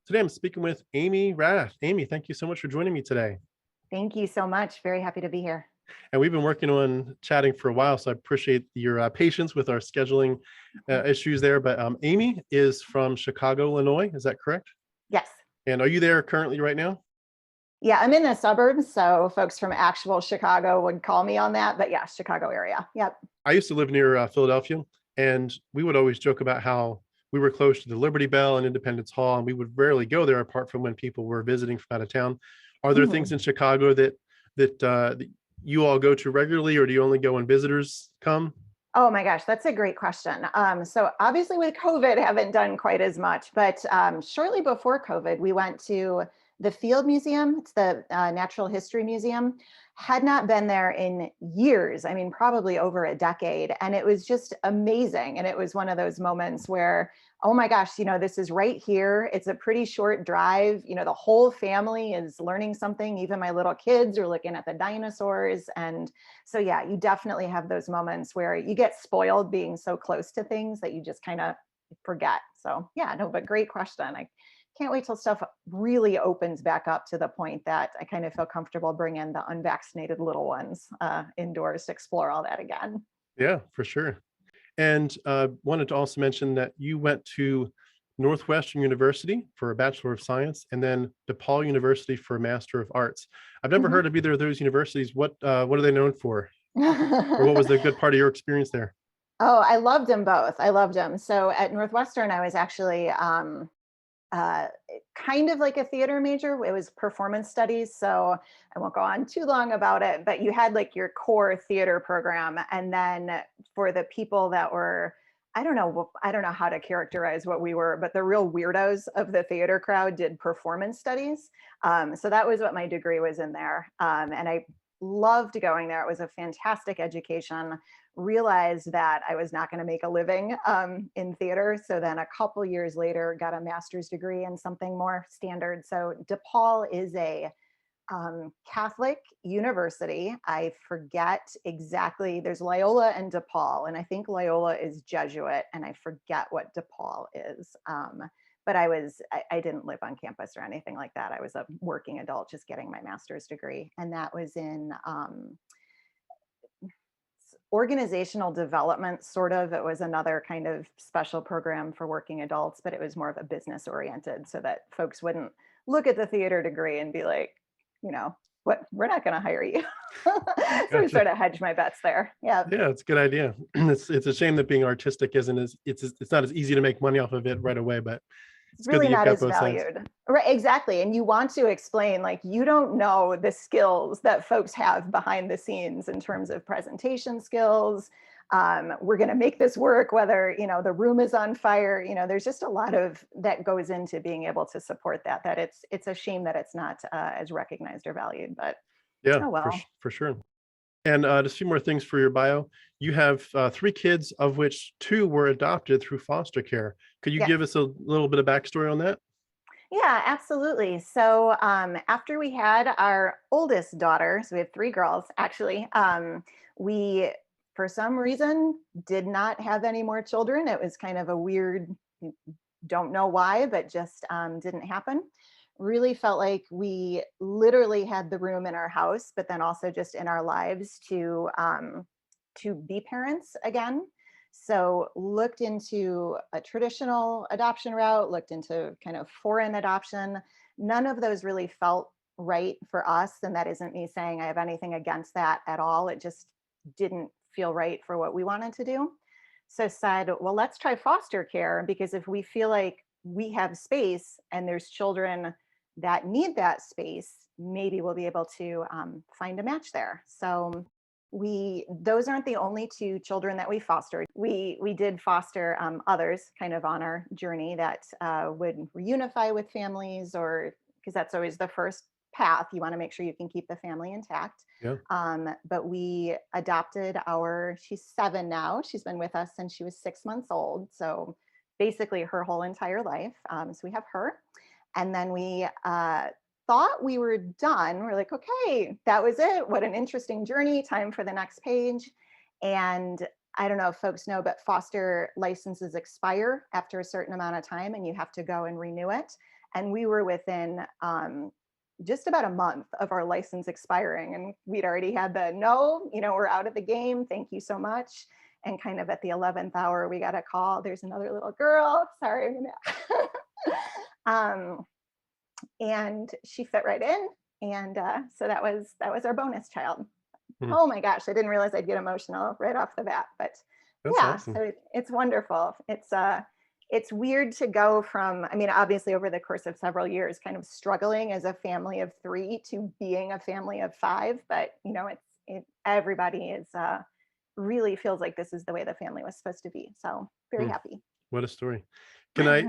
Today I'm speaking with Amy Rath. Amy, thank you so much for joining me today. Thank you so much. Very happy to be here. And we've been working on chatting for a while, so I appreciate your patience with our scheduling issues there. But Amy is from Chicago, Illinois. Is that correct? Yes. And are you there currently right now? Yeah, I'm in the suburbs, so folks from actual Chicago would call me on that. But yeah, Chicago area. Yep. I used to live near Philadelphia, and we would always joke about how we were close to the Liberty Bell and Independence Hall, and we would rarely go there apart from when people were visiting from out of town. Are there things Mhm. in Chicago that you all go to regularly, or do you only go when visitors come? Oh my gosh, that's a great question. So obviously with COVID, haven't done quite as much, but shortly before COVID, we went to the Field Museum. It's the Natural History Museum. Had not been there in years. I mean, probably over a decade, and it was just amazing. And it was one of those moments where, oh my gosh, this is right here. It's a pretty short drive. The whole family is learning something. Even my little kids are looking at the dinosaurs, and so yeah, you definitely have those moments where you get spoiled being so close to things that you just kind of forget. So yeah, no, but great question. I can't wait till stuff really opens back up to the point that I kind of feel comfortable bringing the unvaccinated little ones indoors to explore all that again. Yeah, for sure. And wanted to also mention that you went to Northwestern University for a Bachelor of Science, and then DePaul University for a Master of Arts. I've never Mhm. heard of either of those universities. What are they known for, or what was the good part of your experience there? Oh, I loved them both. I loved them. So at Northwestern, I was actually uh, kind of like a theater major. It was performance studies. So I won't go on too long about it, but you had like your core theater program. And then for the people that were, I don't know how to characterize what we were, but the real weirdos of the theater crowd did performance studies. So that was what my degree was in there. And I loved going there. It was a fantastic education. Realized that I was not going to make a living in theater. So then a couple years later, got a master's degree in something more standard. So DePaul is a Catholic university. I forget exactly. There's Loyola and DePaul, and I think Loyola is Jesuit, and I forget what DePaul is. But I didn't live on campus or anything like that. I was a working adult just getting my master's degree. And that was in organizational development, sort of. It was another kind of special program for working adults, but it was more of a business oriented so that folks wouldn't look at the theater degree and be like, you know, what, we're not going to hire you. So we Gotcha. sort of hedged my bets there. Yeah. Yeah, it's a good idea. It's a shame that being artistic isn't as it's not as easy to make money off of it right away, but It's it's good that really you've not got as both sides. valued. Right, exactly. And you want to explain, like, you don't know the skills that folks have behind the scenes in terms of presentation skills. We're going to make this work, whether, the room is on fire. There's just a lot of that goes into being able to support that it's a shame that it's not as recognized or valued, but Yeah, oh for well. for sure. And just a few more things for your bio. You have three kids, of which two were adopted through foster care. Could you Yes. give us a little bit of backstory on that? Yeah, absolutely. So after we had our oldest daughter, so we have three girls actually, we, for some reason, did not have any more children. It was kind of a weird, don't know why, but just didn't happen. Really felt like we literally had the room in our house, but then also just in our lives to be parents again. So looked into a traditional adoption route, looked into kind of foreign adoption. None of those really felt right for us. And that isn't me saying I have anything against that at all. It just didn't feel right for what we wanted to do. So said, well, let's try foster care, because if we feel like we have space and there's children that need that space, maybe we'll be able to find a match there. So those aren't the only two children that we fostered. We did foster others kind of on our journey that would reunify with families, or because that's always the first path. You want to make sure you can keep the family intact. Yeah. But we adopted she's 7 now. She's been with us since she was 6 months old. So basically her whole entire life. So we have her. And then we thought we were done. We're like, okay, that was it. What an interesting journey. Time for the next page. And I don't know if folks know, but foster licenses expire after a certain amount of time and you have to go and renew it. And we were within just about a month of our license expiring. And we'd already had the no, we're out of the game. Thank you so much. And kind of at the 11th hour, we got a call. There's another little girl. Sorry. And she fit right in. And so that was our bonus child. Mhm. Oh my gosh, I didn't realize I'd get emotional right off the bat. But That's yeah, awesome. so it's wonderful. It's weird to go from, I mean, obviously over the course of several years, kind of struggling as a family of 3 to being a family of 5. But everybody is really feels like this is the way the family was supposed to be. So very Mm, happy. what a story. Can I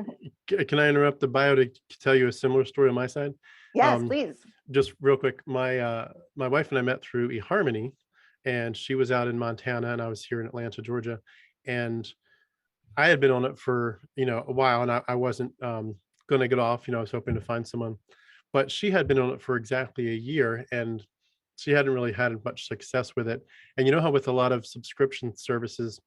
can I interrupt the bio to tell you a similar story on my side? Yes, Um, please. just real quick, my wife and I met through eHarmony, and she was out in Montana, and I was here in Atlanta, Georgia, and I had been on it for a while, and I wasn't going to get off. I was hoping to find someone, but she had been on it for exactly a year, and she hadn't really had much success with it. And you know how with a lot of subscription services,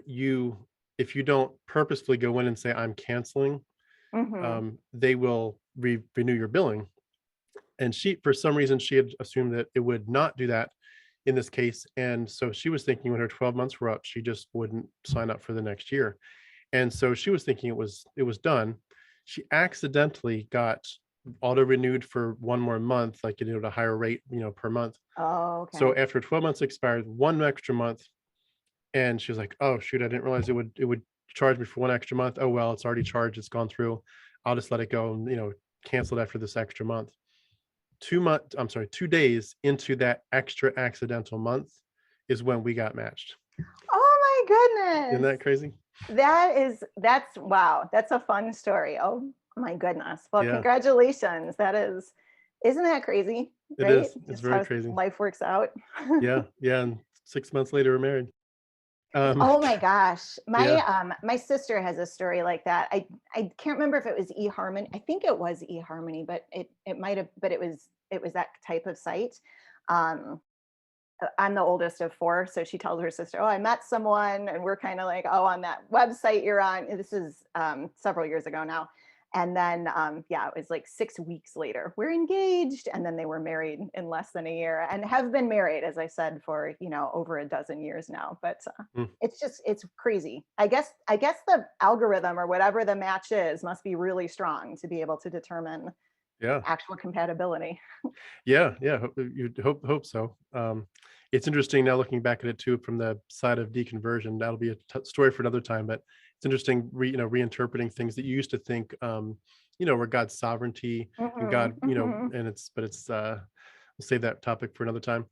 you if you don't purposefully go in and say I'm canceling, Hmm. they will renew your billing. And she, for some reason, she had assumed that it would not do that in this case, and so she was thinking when her 12 months were up, she just wouldn't sign up for the next year. And so she was thinking it was done. She accidentally got auto renewed for one more month, like at a higher rate, per month. Oh, So okay. after 12 months expired, one extra month, and she was like, "Oh shoot, I didn't realize it would charge me for one extra month. Oh well, it's already charged, it's gone through. I'll just let it go and cancel it after this extra month." 2 months, I'm sorry, 2 days into that extra accidental month is when we got matched. Oh my Isn't goodness. that crazy? That's wow. That's a fun story. Oh my goodness. Well, Yeah, congratulations. Isn't that crazy? it Right? is. It's Just very how crazy. life works out. Yeah, yeah, and 6 months later, we're married. Um, Oh my gosh. yeah, My sister has a story like that. I can't remember if it was eHarmony. I think it was eHarmony, but it might have, but it was that type of site. Um I'm the oldest of 4, so she tells her sister, "Oh, I met someone," and we're kind of like, "Oh, on that website you're on." This is several years ago now, and then yeah, it was like 6 weeks later, we're engaged, and then they were married in less than a year, and have been married, as I said, for over a dozen years now. But mm, it's crazy. I guess the algorithm or whatever the match is must be really strong to be able to determine yeah, actual compatibility. yeah, yeah. You hope so. It's interesting now looking back at it too from the side of deconversion. That'll be a story for another time. But it's interesting, reinterpreting things that you used to think, were God's sovereignty and Hmm. God, Hmm. and we'll save that topic for another time.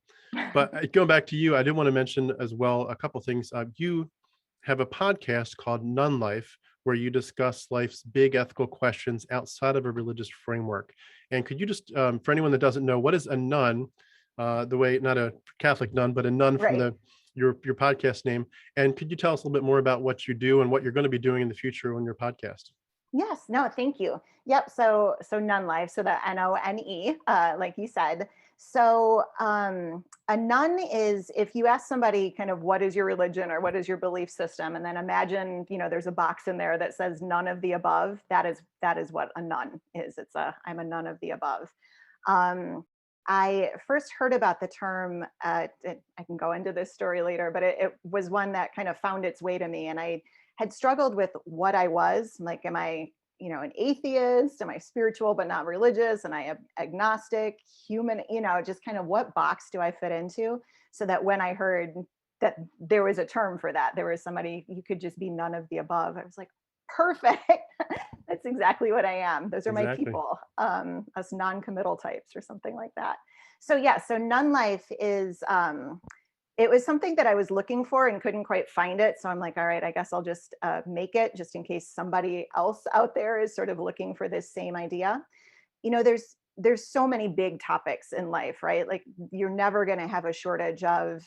But going back to you, I did want to mention as well a couple things. You have a podcast called Nun Life, where you discuss life's big ethical questions outside of a religious framework. And could you just, for anyone that doesn't know, what is a nun? The way, not a Catholic nun, but a nun from Right. the your podcast name. And could you tell us a little bit more about what you do and what you're going to be doing in the future on your podcast? Yes, no, thank you. Yep. So nun life. So the NONE, like you said. So a nun is, if you ask somebody kind of what is your religion or what is your belief system, and then imagine, there's a box in there that says none of the above. That is what a nun is. I'm a none of the above. Um, I first heard about the term. I can go into this story later, but it was one that kind of found its way to me, and I had struggled with what I was. Like, am I, an atheist? Am I spiritual but not religious? And I am agnostic, human, just kind of what box do I fit into? So that when I heard that there was a term for that, there was somebody, you could just be none of the above, I was like, perfect. That's exactly what I am. Those are my Exactly. people, us non-committal types or something like that. So yeah, so nun life is it was something that I was looking for and couldn't quite find it. So I'm like, all right, I guess I'll just make it just in case somebody else out there is sort of looking for this same idea. There's so many big topics in life, right? Like, you're never going to have a shortage of,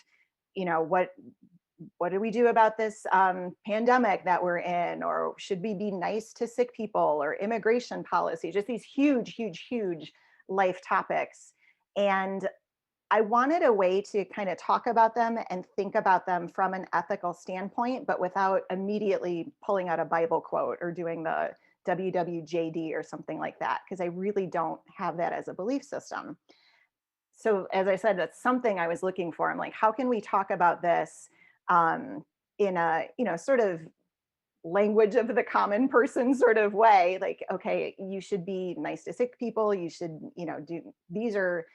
what do we do about this pandemic that we're in, or should we be nice to sick people, or immigration policy, just these huge, huge, huge life topics. And I wanted a way to kind of talk about them and think about them from an ethical standpoint, but without immediately pulling out a Bible quote or doing WWJD or something like that, because I really don't have that as a belief system. So as I said, that's something I was looking for. I'm like, how can we talk about this in a, sort of language of the common person sort of way? Like, okay, you should be nice to sick people. You should, do, these are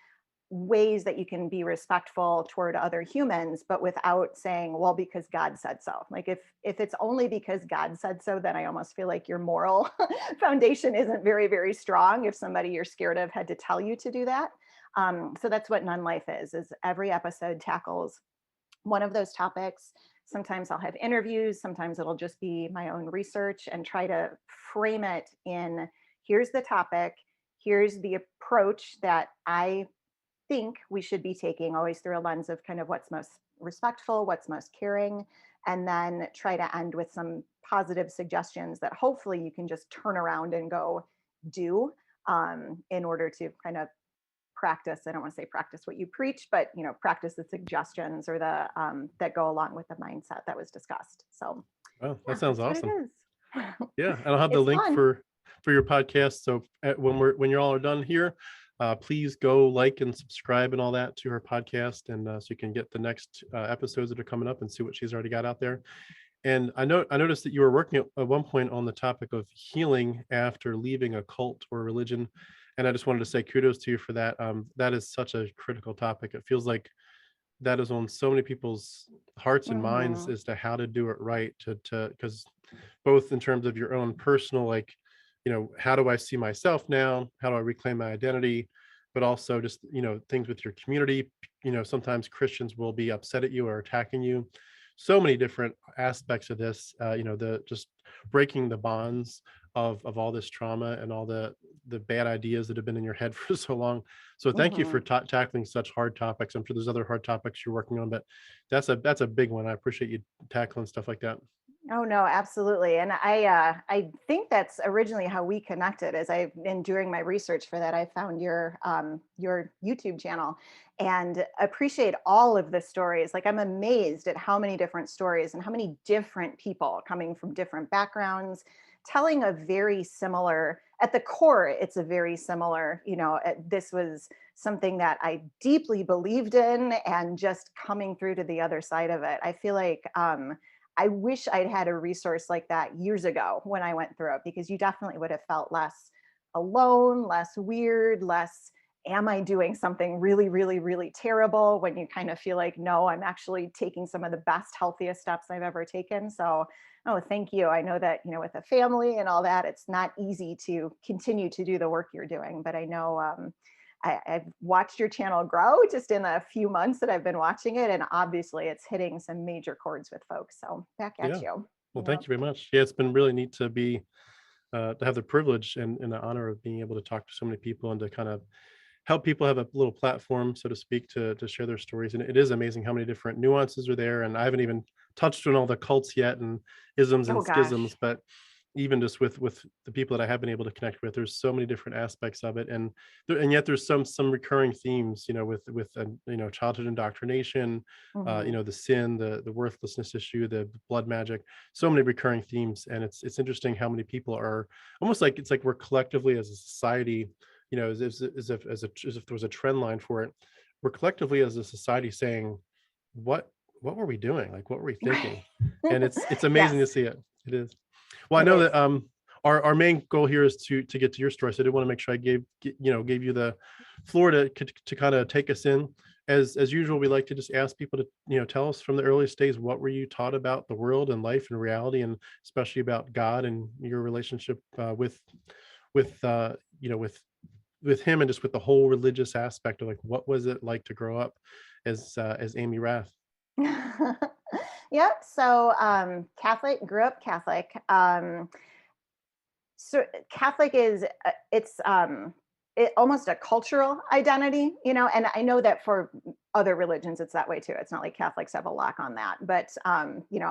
ways that you can be respectful toward other humans, but without saying, well, because God said so. Like if it's only because God said so, then I almost feel like your moral foundation isn't very, very strong if somebody you're scared of had to tell you to do that. So that's what Nun Life is every episode tackles one of those topics. Sometimes I'll have interviews, sometimes it'll just be my own research, and try to frame it in, here's the topic, here's the approach that I think we should be taking, always through a lens of kind of what's most respectful, what's most caring, and then try to end with some positive suggestions that hopefully you can just turn around and go do, in order to kind of practice. I don't want to say practice what you preach, but practice the suggestions or the that go along with the mindset that was discussed. So Oh, that yeah, sounds that's what it awesome. is. Yeah, and I'll have the It's link fun. for your podcast. So when you all are done here, please go like and subscribe and all that to her podcast, and so you can get the next episodes that are coming up and see what she's already got out there. And I noticed that you were working at one point on the topic of healing after leaving a cult or religion, and I just wanted to say kudos to you for that. That is such a critical topic. It feels like that is on so many people's hearts and minds Mhm. as to how to do it right, to because both in terms of your own personal, like, how do I see myself now, how do I reclaim my identity, but also just things with your community. Sometimes Christians will be upset at you or attacking you. So many different aspects of this, the just breaking the bonds of all this trauma and all the bad ideas that have been in your head for so long. So thank you for Mhm. tackling such hard topics. I'm sure there's other hard topics you're working on, but that's a big one. I appreciate you tackling stuff like that. Oh no, absolutely. And I think that's originally how we connected. As I've been doing my research for that, I found your YouTube channel and appreciate all of the stories. Like I'm amazed at how many different stories and how many different people coming from different backgrounds telling a very similar, at the core, it's a very similar, this was something that I deeply believed in, and just coming through to the other side of it. I feel like I wish I'd had a resource like that years ago when I went through it, because you definitely would have felt less alone, less weird, less, am I doing something really, really, really terrible, when you kind of feel like, no, I'm actually taking some of the best, healthiest steps I've ever taken. So, oh, thank you. I know that, with a family and all that, it's not easy to continue to do the work you're doing, but I know I've watched your channel grow just in a few months that I've been watching it, and obviously it's hitting some major chords with folks. So back at Yeah. you. Well, Yeah. thank you very much. Yeah, it's been really neat to have the privilege and the honor of being able to talk to so many people and to kind of help people have a little platform, so to speak, to share their stories. And it is amazing how many different nuances are there. And I haven't even touched on all the cults yet and isms Oh and gosh. schisms, but even just with the people that I have been able to connect with, there's so many different aspects of it, and yet there's some recurring themes, with childhood indoctrination, Mhm. the sin, the worthlessness issue, the blood magic, so many recurring themes. And it's interesting how many people are almost like, it's like we're collectively as a society, as if there was a trend line for it. We're collectively as a society saying, what what were we doing? Like, what were we thinking? And it's amazing to Yes, see it. It is. Well, I it know is. that our main goal here is to get to your story. So I did want to make sure I gave you the floor to kind of take us in. As usual, we like to just ask people to tell us from the earliest days, what were you taught about the world and life and reality, and especially about God and your relationship with with him, and just with the whole religious aspect of, like, what was it like to grow up as Amy Rath? Yep. So Catholic, grew up Catholic. So Catholic is it's almost a cultural identity, and I know that for other religions it's that way too. It's not like Catholics have a lock on that, but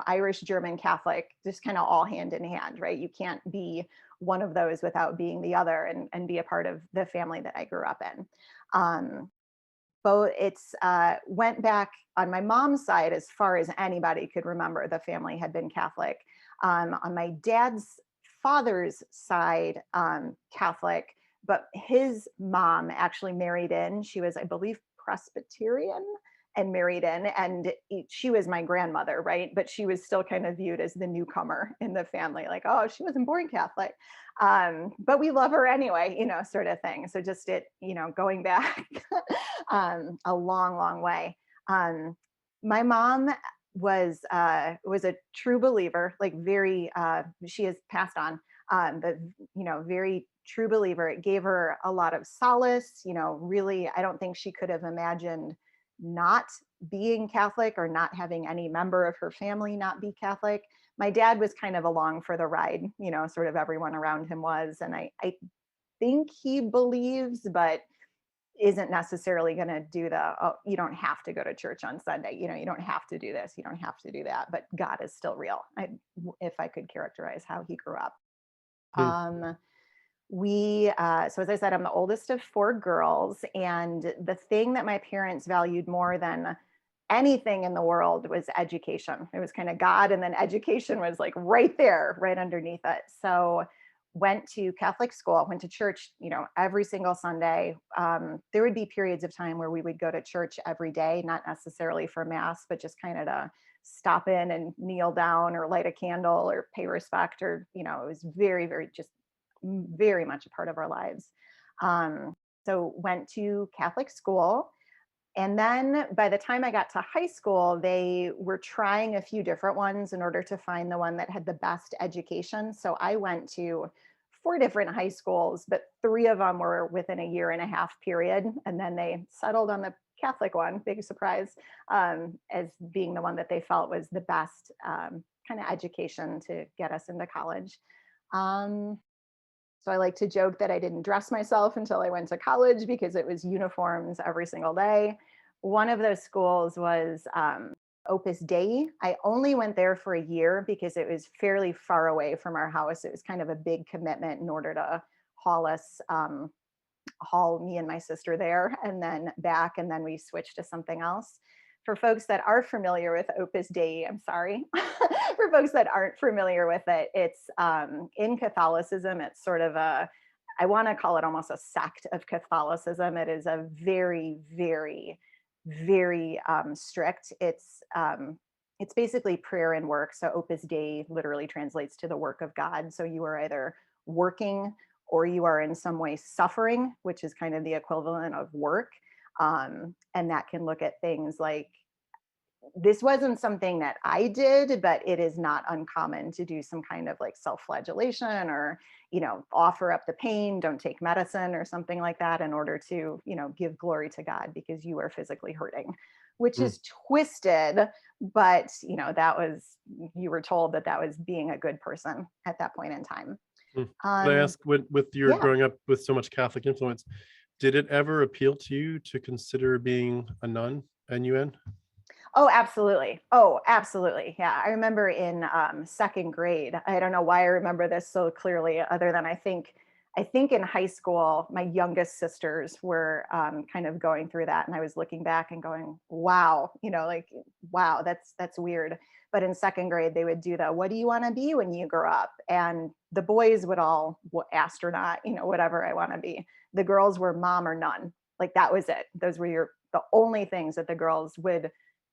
Irish, German, Catholic, just kind of all hand in hand, right? You can't be one of those without being the other, and be a part of the family that I grew up in. Both it's went back on my mom's side as far as anybody could remember. The family had been Catholic. On my dad's father's side Catholic, but his mom actually married in. She was, I believe, Presbyterian and married in, and she was my grandmother, right? But she was still kind of viewed as the newcomer in the family, like, oh, she wasn't born Catholic, but we love her anyway, sort of thing. So just going back a long, long way. My mom was a true believer, like very. She has passed on, but very true believer. It gave her a lot of solace. Really, I don't think she could have imagined not being Catholic or not having any member of her family not be Catholic. My dad was kind of along for the ride, sort of everyone around him was. And I think he believes, but isn't necessarily going to do oh, you don't have to go to church on Sunday. You don't have to do this. You don't have to do that. But God is still real. If I could characterize how he grew up. Hmm. So as I said, I'm the oldest of four girls, and the thing that my parents valued more than anything in the world was education. It was kind of God, and then education was like right there, right underneath it. So went to Catholic school, went to church, every single Sunday. There would be periods of time where we would go to church every day, not necessarily for mass, but just kind of to stop in and kneel down or light a candle or pay respect, or, it was very, very, just very much a part of our lives. So went to Catholic school. And then by the time I got to high school, they were trying a few different ones in order to find the one that had the best education. So I went to 4 different high schools, but 3 of them were within a 1.5 year period. And then they settled on the Catholic one, big surprise, as being the one that they felt was the best kind of education to get us into college. So I like to joke that I didn't dress myself until I went to college because it was uniforms every single day. One of those schools was Opus Dei. I only went there for a year because it was fairly far away from our house. It was kind of a big commitment in order to haul me and my sister there and then back, and then we switched to something else. For folks that are familiar with Opus Dei, I'm sorry. For folks that aren't familiar with it, it's in Catholicism, it's sort of I want to call it almost a sect of Catholicism. It is a very, very, very strict. It's basically prayer and work. So Opus Dei literally translates to the work of God. So you are either working or you are in some way suffering, which is kind of the equivalent of work. And that can look at things like, this wasn't something that I did, but it is not uncommon to do some kind of like self-flagellation or, offer up the pain, don't take medicine or something like that in order to, give glory to God because you are physically hurting, which is twisted. But, you were told that was being a good person at that point in time. Can I ask, with your Yeah. growing up with so much Catholic influence, did it ever appeal to you to consider being a nun, NUN? Oh, absolutely. Oh, absolutely. Yeah. I remember in second grade, I don't know why I remember this so clearly, other than I think in high school, my youngest sisters were kind of going through that. And I was looking back and going, wow, wow, that's weird. But in second grade, they would do what do you want to be when you grow up? And the boys would all astronaut, whatever I want to be. The girls were mom or nun. Like that was it. Those were the only things that the girls would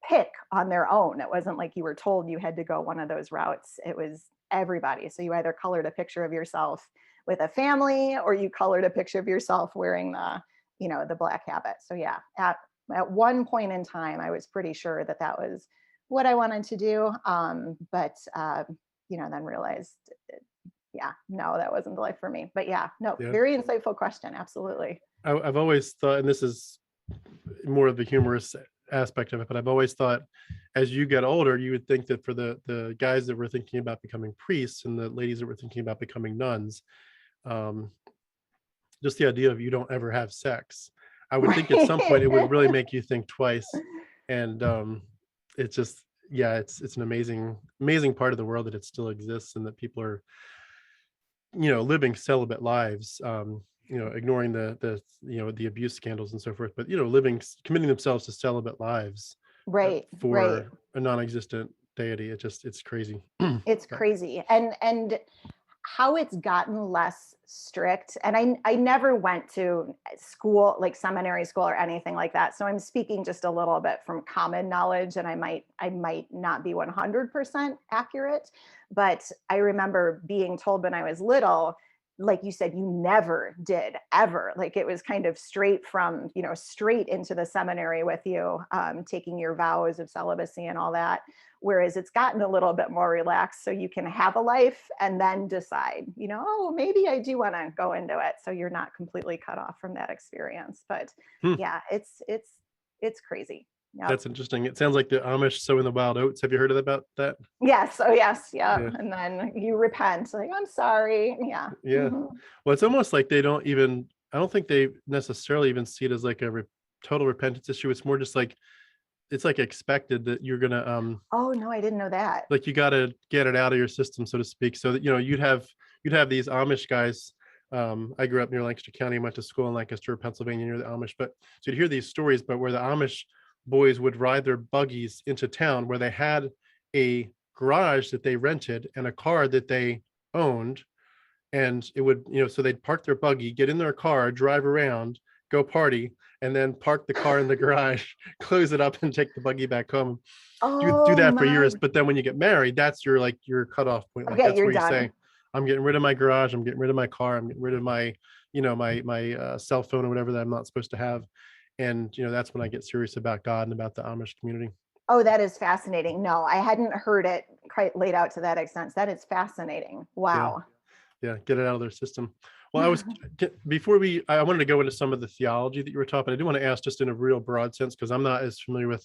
pick on their own. It wasn't like you were told you had to go one of those routes. It was everybody. So you either colored a picture of yourself with a family, or you colored a picture of yourself wearing the black habit. So yeah, at one point in time, I was pretty sure that was what I wanted to do. But then realized, no, that wasn't the life for me. But yeah, no, Yeah. very insightful question. Absolutely. I've always thought, and this is more of the humorous aspect of it, but I've always thought as you get older, you would think that for the guys that were thinking about becoming priests and the ladies that were thinking about becoming nuns, just the idea of you don't ever have sex, I would think at some point it would really make you think twice. And it's just, yeah, it's an amazing part of the world that it still exists and that people are, living celibate lives, ignoring the abuse scandals and so forth, but committing themselves to celibate lives Right. for a non-existent deity. It's crazy. It's crazy. And how it's gotten less strict. And I never went to school, like seminary school or anything like that. So I'm speaking just a little bit from common knowledge, and I might not be 100% accurate, but I remember being told when I was little, like you said, you never did ever. Like it was kind of straight from, straight into the seminary with you, taking your vows of celibacy and all that. Whereas it's gotten a little bit more relaxed, so you can have a life and then decide, oh, maybe I do want to go into it. So you're not completely cut off from that experience. But Hmm. yeah, it's crazy. Yep. That's interesting. It sounds like the Amish sowing the wild oats. Have you heard about that? Yes. Oh, yes. Yeah. Yeah. And then you repent, like, I'm sorry. Yeah. Yeah. Mhm. Well, it's almost like they don't even, I don't think they necessarily even see it as like a total repentance issue. It's more just like, it's like expected that you're going to, Oh, no, I didn't know that. like you got to get it out of your system, so to speak. So that, you'd have these Amish guys. I grew up near Lancaster County, went to school in Lancaster, Pennsylvania, near the Amish. But so you'd hear these stories, but where the Amish boys would ride their buggies into town, where they had a garage that they rented and a car that they owned, and it would, so they'd park their buggy, get in their car, drive around, go party, and then park the car in the garage, close it up, and take the buggy back home. Do Oh that for my. years, but then when you get married, that's your cutoff point. Like Okay, that's you're where you say, done. I'm getting rid of my garage, I'm getting rid of my car, I'm getting rid of my my cell phone or whatever that I'm not supposed to have. And that's when I get serious about God and about the Amish community. Oh, that is fascinating. No, I hadn't heard it quite laid out to that extent. That is fascinating. Yeah. Wow. Yeah, get it out of their system. Well, before I wanted to go into some of the theology that you were talking. I do want to ask, just in a real broad sense, because I'm not as familiar with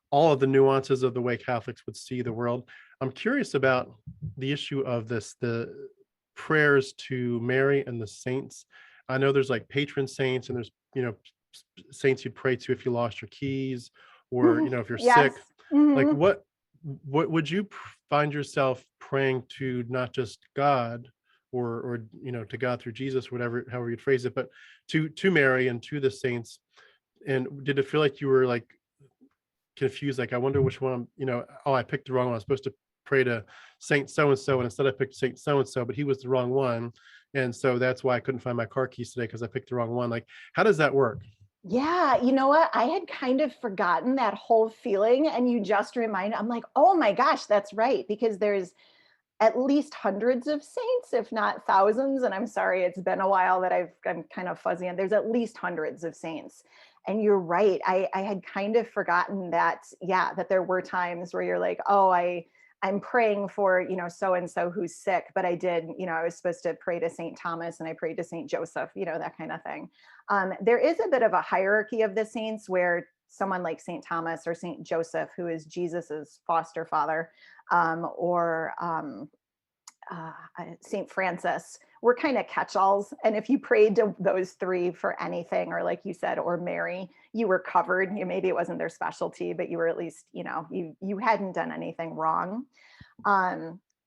all of the nuances of the way Catholics would see the world. I'm curious about the issue of the prayers to Mary and the saints. I know there's like patron saints, and there's saints you'd pray to if you lost your keys, or if you're Yes. sick. Like Mhm. what would you find yourself praying to, not just God, or to God through Jesus, whatever, however you'd phrase it, but to Mary and to the saints? And did it feel like you were like confused, like, I wonder which one, oh, I picked the wrong one, I was supposed to pray to Saint so and so, and instead I picked Saint so and so, but he was the wrong one, and so that's why I couldn't find my car keys today, because I picked the wrong one? Like, how does that work? Yeah, you know what? I had kind of forgotten that whole feeling, and you just reminded. I'm like, oh my gosh, that's right. Because there's at least hundreds of saints, if not thousands. And I'm sorry, it's been a while that I'm kind of fuzzy. And there's at least hundreds of saints. And you're right. I had kind of forgotten that, yeah, that there were times where you're like, oh, I'm praying for, so and so who's sick, but I did, I was supposed to pray to Saint Thomas and I prayed to Saint Joseph, that kind of thing. There is a bit of a hierarchy of the saints where someone like Saint Thomas or Saint Joseph, who is Jesus's foster father, or St. Francis, were kind of catch-alls. And if you prayed to those three for anything, or like you said, or Mary, you were covered. Maybe it wasn't their specialty, but you were at least, you hadn't done anything wrong.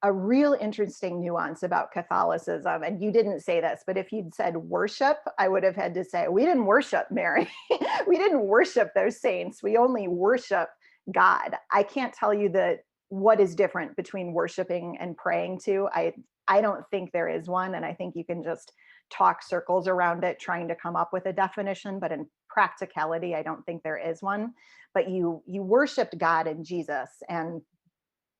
A real interesting nuance about Catholicism, and you didn't say this, but if you'd said worship, I would have had to say, we didn't worship Mary. We didn't worship those saints. We only worship God. I can't tell you that what is different between worshiping and praying to. I don't think there is one, and I think you can just talk circles around it trying to come up with a definition, but in practicality, I don't think there is one. But you worshiped God and Jesus and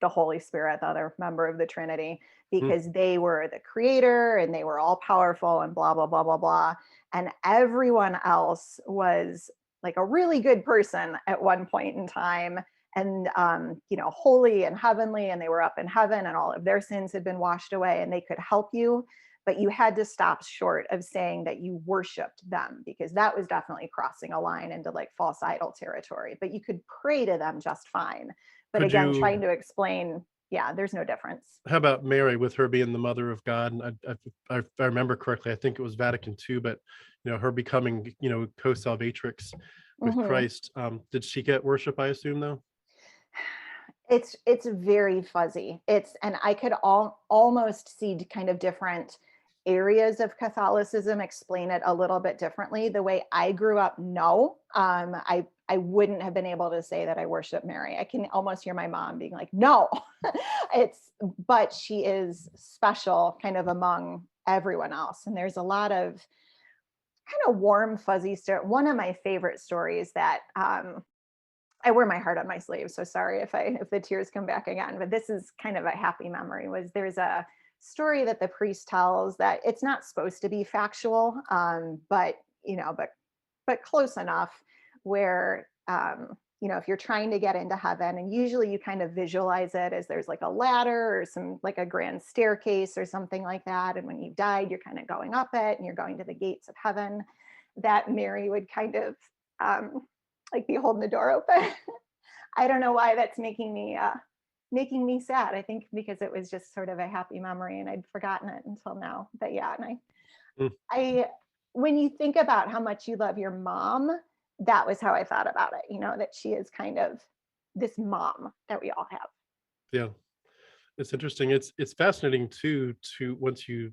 the Holy Spirit, the other member of the Trinity, Hmm. because they were the creator and they were all powerful and blah, blah, blah, blah, blah. And everyone else was like a really good person at one point in time, and holy and heavenly, and they were up in heaven and all of their sins had been washed away and they could help you. But you had to stop short of saying that you worshiped them, because that was definitely crossing a line into like false idol territory. But you could pray to them just fine. But Could again, you trying to explain, yeah, there's no difference. How about Mary, with her being the mother of God? And if I remember correctly, I think it was Vatican II, but her becoming co-salvatrix with Mhm. Christ. Did she get worship, I assume, though? It's very fuzzy. And I could almost see kind of different areas of Catholicism explain it a little bit differently. The way I grew up, no. I wouldn't have been able to say that I worship Mary. I can almost hear my mom being like, no. But she is special kind of among everyone else. And there's a lot of kind of warm, fuzzy story. One of my favorite stories that I wear my heart on my sleeve. So sorry if the tears come back again, but this is kind of a happy memory. Was there's a story that the priest tells that it's not supposed to be factual, but but close enough where if you're trying to get into heaven, and usually you kind of visualize it as there's like a ladder or some like a grand staircase or something like that, and when you died, you're kind of going up it and you're going to the gates of heaven. That Mary would kind of like be holding the door open. I don't know why that's making me sad. I think because it was just sort of a happy memory and I'd forgotten it until now. But yeah, and Mm. I when you think about how much you love your mom, that was how I thought about it, that she is kind of this mom that we all have. Yeah, it's interesting. It's fascinating too, to once you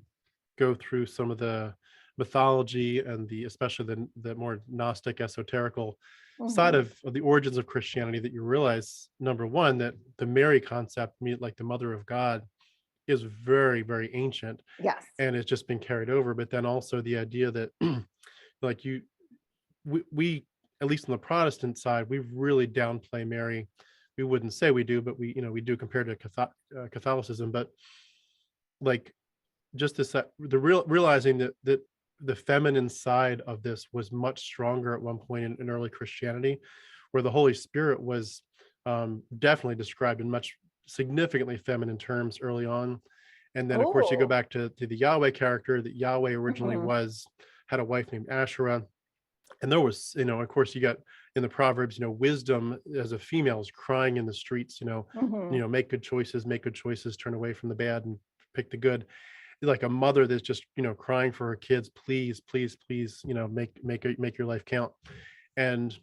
go through some of the mythology and especially the more Gnostic esoterical side Hmm. of the origins of Christianity, that you realize, number one, that the Mary concept, like the mother of God, is very, very ancient, Yes. and it's just been carried over. But then also the idea that like we at least on the Protestant side, we really downplay Mary. We wouldn't say we do, but we do compared to Catholicism. But like, just this, realizing that the feminine side of this was much stronger at one point in early Christianity, where the Holy Spirit was definitely described in much significantly feminine terms early on. And then of course you go Oh. back to the Yahweh character, that Yahweh originally Hmm. had a wife named Asherah. And there was, of course, you got in the Proverbs, wisdom as a female is crying in the streets, Hmm. make good choices, turn away from the bad and pick the good. Like a mother that's just, crying for her kids, please, please, please, make your life count. And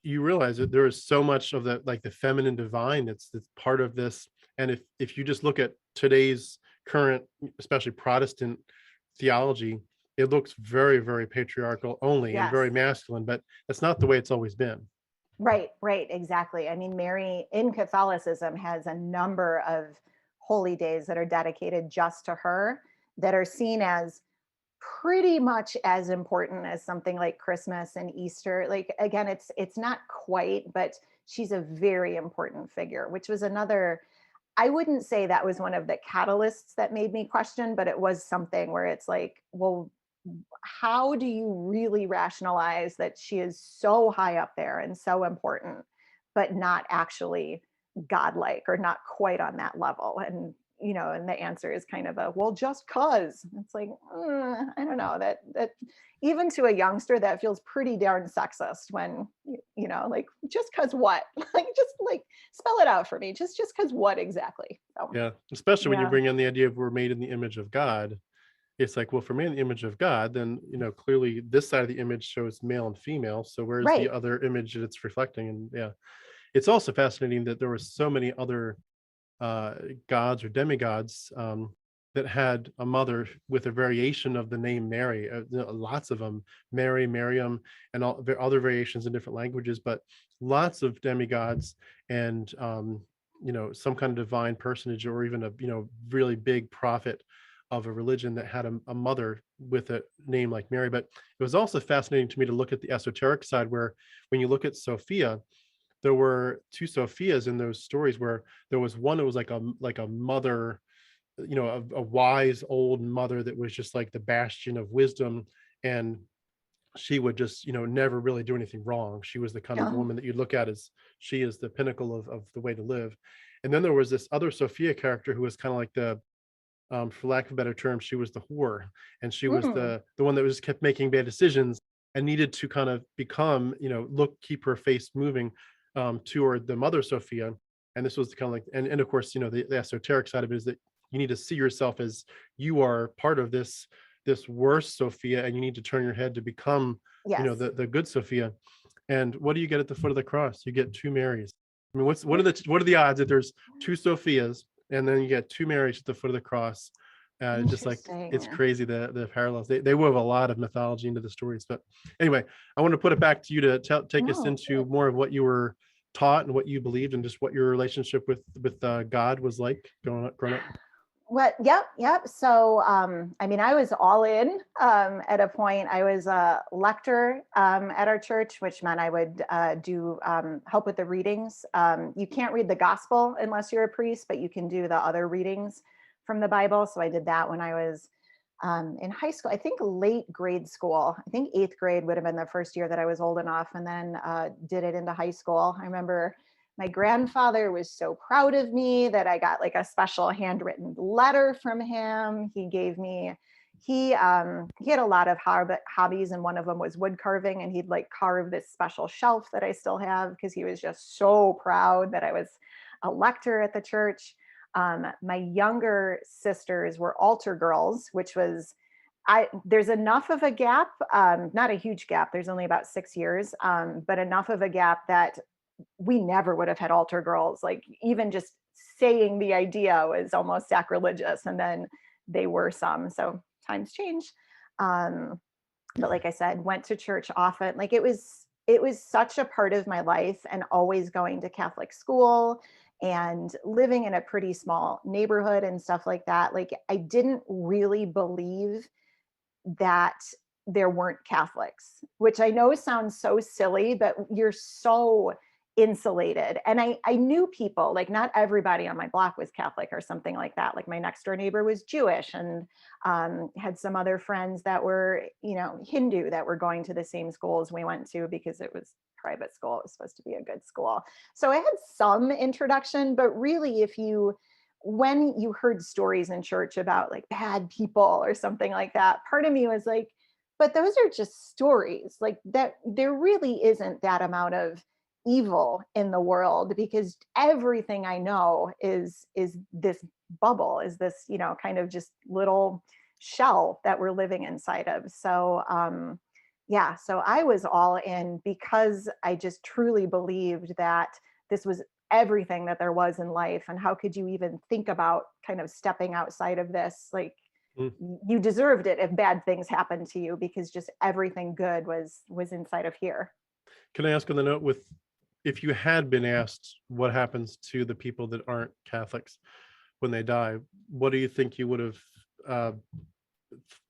you realize that there is so much of the feminine divine that's part of this. And if you just look at today's current, especially Protestant theology, it looks very, very patriarchal only and Yes. very masculine, but that's not the way it's always been. Right, right, exactly. I mean, Mary in Catholicism has a number of holy days that are dedicated just to her, that are seen as pretty much as important as something like Christmas and Easter. Like again, it's not quite, but she's a very important figure, which was another, I wouldn't say that was one of the catalysts that made me question, but it was something where it's like, well, how do you really rationalize that she is so high up there and so important, but not actually godlike or not quite on that level? And the answer is kind of a, well, just cause. It's like, I don't know, that even to a youngster, that feels pretty darn sexist when, like, just cause what? Like, just like spell it out for me. Just cause what exactly? So, Yeah, especially when you yeah. bring in the idea of we're made in the image of God. It's like, well, for me in the image of God, then clearly this side of the image shows male and female, so where's the Right. other image that it's reflecting? And yeah, it's also fascinating that there were so many other uh gods or demigods, that had a mother with a variation of the name Mary. Lots of them, Mary, Miriam, and all the other variations in different languages, but lots of demigods. And some kind of divine personage, or even a really big prophet of a religion that had a mother with a name like Mary. But it was also fascinating to me to look at the esoteric side, where when you look at Sophia, there were two Sophias in those stories, where there was one that was like a mother, a wise old mother that was just like the bastion of wisdom. And she would just, never really do anything wrong. She was the kind of Oh. woman that you look at as she is the pinnacle of the way to live. And then there was this other Sophia character who was kind of like for lack of a better term, she was the whore, and she was Mm. the one that was kept making bad decisions and needed to kind of become, keep her face moving toward the mother Sophia. And this was kind of like, and of course, the esoteric side of it is that you need to see yourself as you are part of this worst Sophia, and you need to turn your head to become, Yes. the good Sophia. And what do you get at the foot of the cross? You get two Marys. I mean, what are the odds that there's two Sophias, and then you get two Marys at the foot of the cross? Just like it's Interesting. crazy the parallels. They wove a lot of mythology into the stories. But anyway, I want to put it back to you to take us No. into more of what you were taught and what you believed, and just what your relationship with God was like growing up. What? Yep, yep. So, I mean, I was all in. At a point, I was a lector at our church, which meant I would do help with the readings. You can't read the gospel unless you're a priest, but you can do the other readings from the Bible. So I did that when I was in high school. I think late grade school. I think eighth grade would have been the first year that I was old enough, and then did it into high school. I remember my grandfather was so proud of me that I got like a special handwritten letter from him. He gave me, he had a lot of hobbies, and one of them was wood carving, and he'd like carve this special shelf that I still have because he was just so proud that I was a lector at the church. My younger sisters were altar girls, which was, there's enough of a gap, not a huge gap. There's only about 6 years, but enough of a gap that we never would have had altar girls. Like even just saying the idea was almost sacrilegious. And then they were some. So times change. Um, but like I said, went to church often. Like it was such a part of my life, and always going to Catholic school and living in a pretty small neighborhood and stuff like that. Like I didn't really believe that there weren't Catholics, which I know sounds so silly, but you're so insulated. And I knew people, like not everybody on my block was Catholic or something like that. Like my next door neighbor was Jewish, and had some other friends that were, Hindu, that were going to the same schools we went to because it was private school. It was supposed to be a good school. So I had some introduction, but really when you heard stories in church about like bad people or something like that, part of me was like, but those are just stories. Like that, there really isn't that amount of evil in the world, because everything I know is this bubble, is this, kind of just little shell that we're living inside of. So yeah, so I was all in because I just truly believed that this was everything that there was in life, and how could you even think about kind of stepping outside of this? Like Mm. you deserved it if bad things happened to you, because just everything good was inside of here. Can I ask on the note, with if you had been asked what happens to the people that aren't Catholics when they die, what do you think you would have, uh,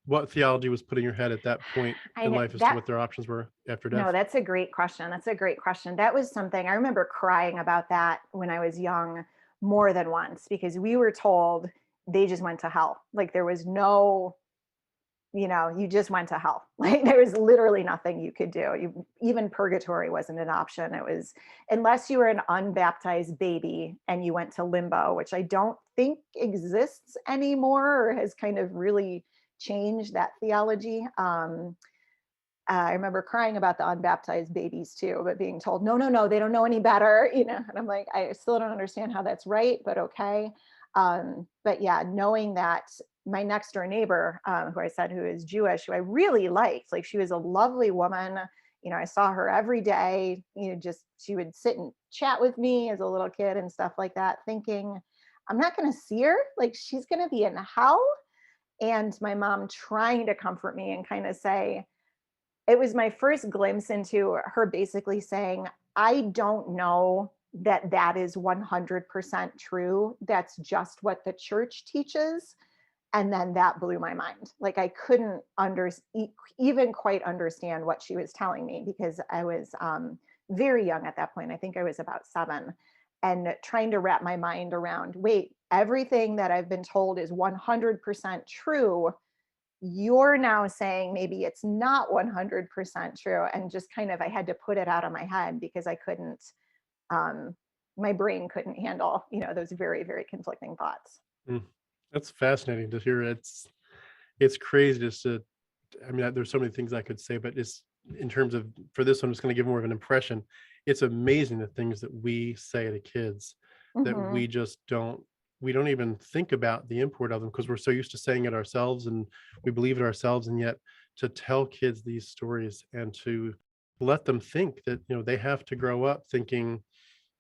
what theology was put in your head at that point I in know life as to that. what their options were after No, death? that's a great question. That's a great question. That was something I remember crying about that when I was young more than once, because we were told they just went to hell. Like there was no, you just went to hell. Like there was literally nothing you could do. Even purgatory wasn't an option. It was, unless you were an unbaptized baby and you went to limbo, which I don't think exists anymore, or has kind of really changed that theology. I remember crying about the unbaptized babies too, but being told, no, no, no, they don't know any better, and I'm like, I still don't understand how that's right, but okay. But yeah, knowing that my next door neighbor, who I said who is Jewish, who I really liked, like she was a lovely woman. I saw her every day, just she would sit and chat with me as a little kid and stuff like that, thinking, I'm not going to see her. Like she's going to be in hell. And my mom trying to comfort me and kind of say, it was my first glimpse into her basically saying, I don't know that that is 100% true. That's just what the church teaches. And then that blew my mind. Like I couldn't even quite understand what she was telling me, because I was very young at that point. I think I was about 7, and trying to wrap my mind around, wait, everything that I've been told is 100% true, you're now saying maybe it's not 100% true. And just kind of, I had to put it out of my head because I couldn't, um, my brain couldn't handle, those very, very conflicting thoughts. Mm. That's fascinating to hear. It's crazy just to, I mean, there's so many things I could say, but it's, in terms of, for this, I'm just going to give more of an impression. It's amazing the things that we say to kids that Hmm. we don't even think about the import of them, because we're so used to saying it ourselves and we believe it ourselves. And yet to tell kids these stories and to let them think that, they have to grow up thinking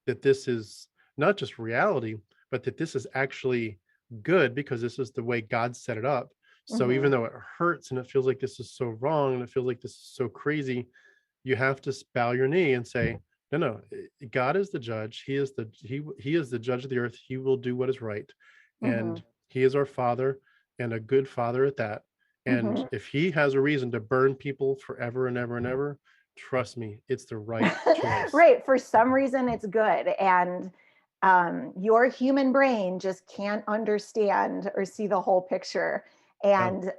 that this is not just reality, but that this is actually good because this is the way God set it up. So even Mhm. though it hurts and it feels like this is so wrong and it feels like this is so crazy, you have to bow your knee and say, no, no, God is the judge. He is the judge of the earth. He will do what is right. And Mhm. he is our father, and a good father at that. And Mhm. if he has a reason to burn people forever and ever and ever, trust me, it's the right choice. Right. For some reason, it's good. And your human brain just can't understand or see the whole picture. Yeah. And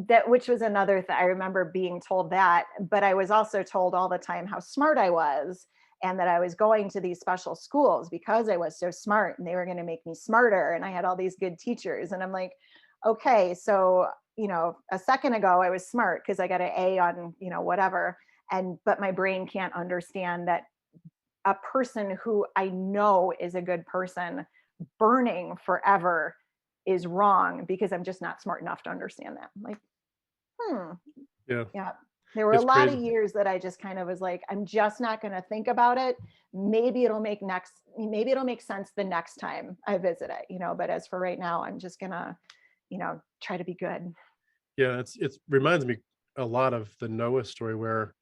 that, which was another thing. I remember being told that, but I was also told all the time how smart I was and that I was going to these special schools because I was so smart and they were going to make me smarter. And I had all these good teachers. And I'm like, okay, so, a second ago I was smart because I got an A on, whatever. But my brain can't understand that a person who I know is a good person burning forever is wrong because I'm just not smart enough to understand that. I'm like, hmm, Yeah. yeah. There were a It's lot of crazy. years that I just kind of was like, I'm just not going to think about it. Maybe it'll make sense the next time I visit it, but as for right now, I'm just going to, try to be good. Yeah. It's reminds me a lot of the Noah story where,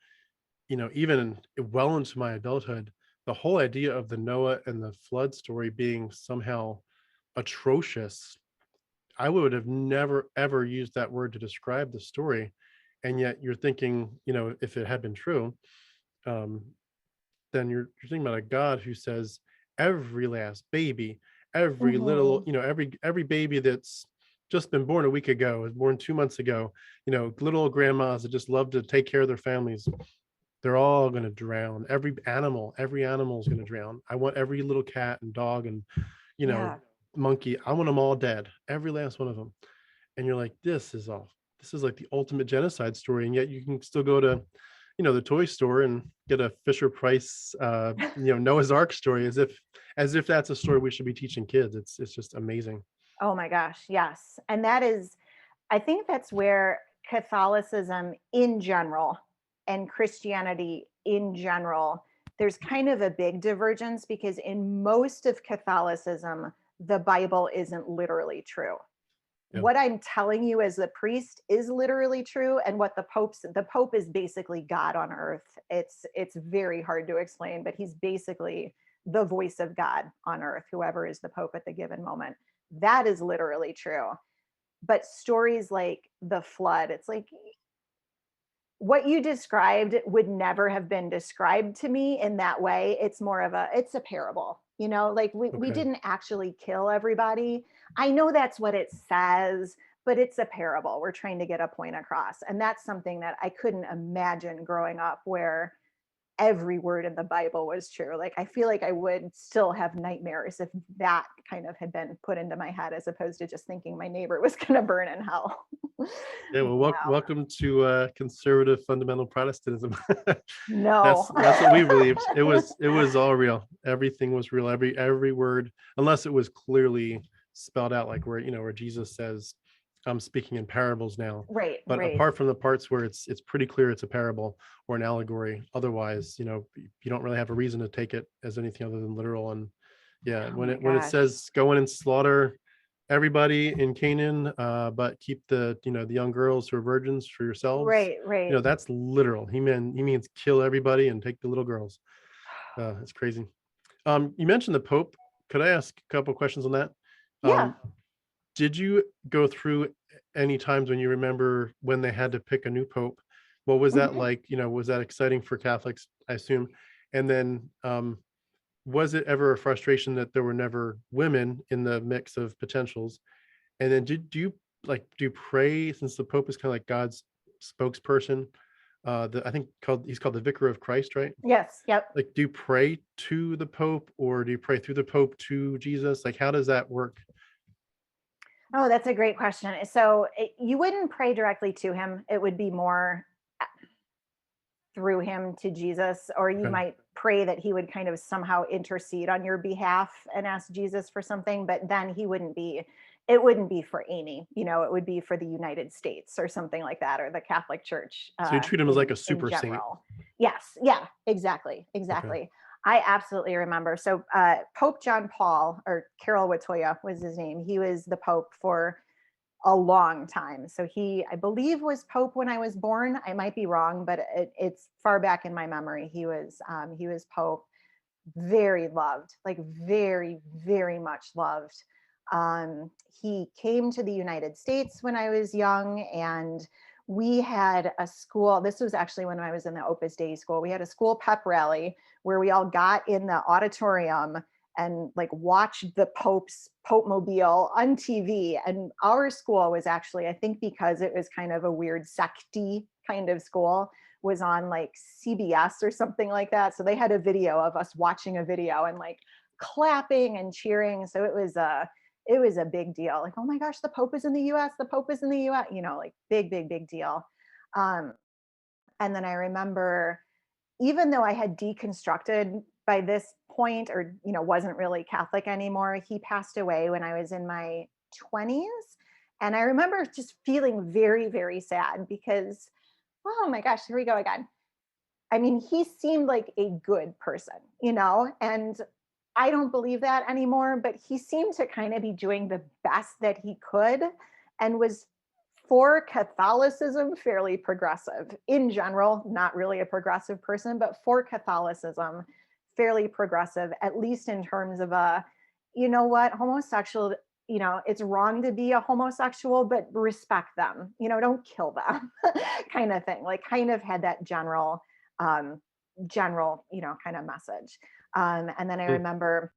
even well into my adulthood, the whole idea of the Noah and the flood story being somehow atrocious, I would have never ever used that word to describe the story. And yet you're thinking, if it had been true, um, then you're thinking about a God who says every last baby, every little, Hmm. every baby that's just been born a week ago, was born 2 months ago, little grandmas that just love to take care of their families, they're all going to drown. Every animal is going to drown. I want every little cat and dog and, you know, Yeah. monkey. I want them all dead. Every last one of them. And you're like, this is like the ultimate genocide story. And yet you can still go to, the toy store and get a Fisher Price, Noah's Ark story as if that's a story we should be teaching kids. It's just amazing. Oh my gosh. Yes. And I think that's where Catholicism in general and Christianity in general, there's kind of a big divergence because in most of Catholicism, the Bible isn't literally true. Yeah. What I'm telling you as a priest is literally true, and what the Pope is basically God on earth. It's very hard to explain, but he's basically the voice of God on earth, whoever is the Pope at the given moment. That is literally true. But stories like the flood, it's like what you described would never have been described to me in that way. It's a parable, like we Okay. didn't actually kill everybody. I know that's what it says, but it's a parable. We're trying to get a point across. And that's something that I couldn't imagine growing up, where every word in the Bible was true. Like, I feel like I would still have nightmares if that kind of had been put into my head, as opposed to just thinking my neighbor was going to burn in hell. Yeah, well, Wow. welcome to conservative fundamental Protestantism. No. That's what we believed. It was all real. Everything was real. Every word, unless it was clearly spelled out, like where Jesus says, "I'm speaking in parables now." Right, But right. apart from the parts where it's pretty clear it's a parable or an allegory, otherwise, you don't really have a reason to take it as anything other than literal. And yeah, Oh my when it gosh. says go in and slaughter everybody in Canaan, but keep the young girls who are virgins for yourselves. Right, right. That's literal. He means kill everybody and take the little girls. It's crazy. You mentioned the Pope. Could I ask a couple questions on that? Yeah. Um, did you go through any times when you remember when they had to pick a new Pope? What was that Mhm. like? Was that exciting for Catholics, I assume? And then was it ever a frustration that there were never women in the mix of potentials? And then do you pray, since the Pope is kind of like God's spokesperson? I think he's called the Vicar of Christ, right? Yes, yep. Like, do you pray to the Pope or do you pray through the Pope to Jesus? Like, how does that work? Oh, that's a great question. So you wouldn't pray directly to him. It would be more through him to Jesus, or you Okay. might pray that he would kind of somehow intercede on your behalf and ask Jesus for something, but then it wouldn't be for Amy, it would be for the United States or something like that, or the Catholic Church So you treat him as like in a super saint. general. Yes, yeah, exactly, Okay. exactly. I absolutely remember. So Pope John Paul, or Carol Watoya was his name. He was the Pope for a long time. So he, I believe, was Pope when I was born. I might be wrong, but it's far back in my memory. He was Pope, very loved, like very, very much loved. He came to the United States when I was young, and we had a school. This was actually when I was in the Opus Dei school. We had a school pep rally where we all got in the auditorium and like watched the Pope Mobile on TV. And our school was actually, I think because it was kind of a weird secty kind of school, was on like CBS or something like that. So they had a video of us watching a video and like clapping and cheering. So it was a big deal. Like, oh my gosh, the Pope is in the US, the Pope is in the US, you know, like big, big, big deal. Um, and then I remember, even though I had deconstructed by this point, or, you know, wasn't really Catholic anymore, he passed away when I was in my 20s. And I remember just feeling very, very sad because, oh my gosh, here we go again. I mean, he seemed like a good person, you know, and I don't believe that anymore, but he seemed to kind of be doing the best that he could, and was, for Catholicism, fairly progressive in general, not really a progressive person, but for Catholicism, fairly progressive, at least in terms of you know what, homosexual, you know, it's wrong to be a homosexual, but respect them, you know, don't kill them, kind of thing. Like, kind of had that um, general, you know, kind of message. And then Mm.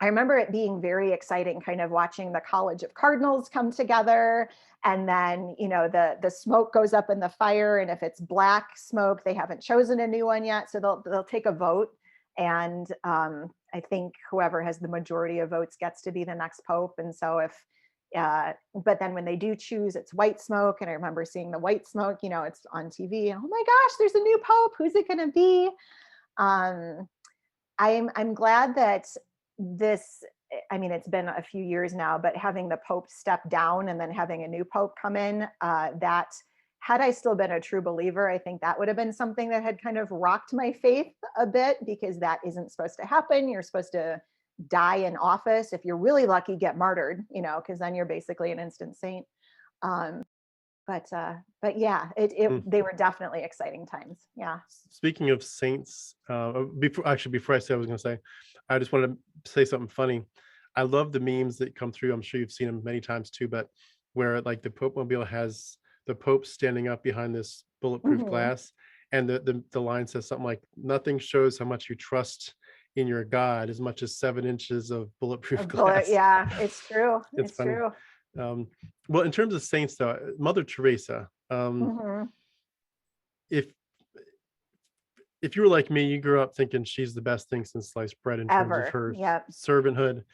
I remember it being very exciting, kind of watching the College of Cardinals come together, and then, you know, the smoke goes up in the fire, and if it's black smoke, they haven't chosen a new one yet, so they'll take a vote, and I think whoever has the majority of votes gets to be the next pope. And so if but then when they do choose, it's white smoke, and I remember seeing the white smoke, you know, it's on TV, and oh my gosh, there's a new pope. Who's it going to be? Um, I'm glad that this, I mean, it's been a few years now, but having the Pope step down and then having a new Pope come in, that, had I still been a true believer, I think that would have been something that had kind of rocked my faith a bit, because that isn't supposed to happen. You're supposed to die in office. If you're really lucky, get martyred, you know, because then you're basically an instant saint. Um, but yeah, Mm. they were definitely exciting times. Yeah. Speaking of saints, before I say what I was going to say, I just wanted to say something funny. I love the memes that come through. I'm sure you've seen them many times too, but where like the Pope Mobile has the Pope standing up behind this bulletproof Hmm. glass, and the line says something like, "Nothing shows how much you trust in your God as much as 7 inches of A bulletproof bullet, glass." yeah, it's true. It's It's funny. true. Um, well, in terms of saints, though, Mother Teresa. Hmm. If if you were like me, you grew up thinking she's the best thing since sliced bread in terms of Ever. her Yep. servanthood.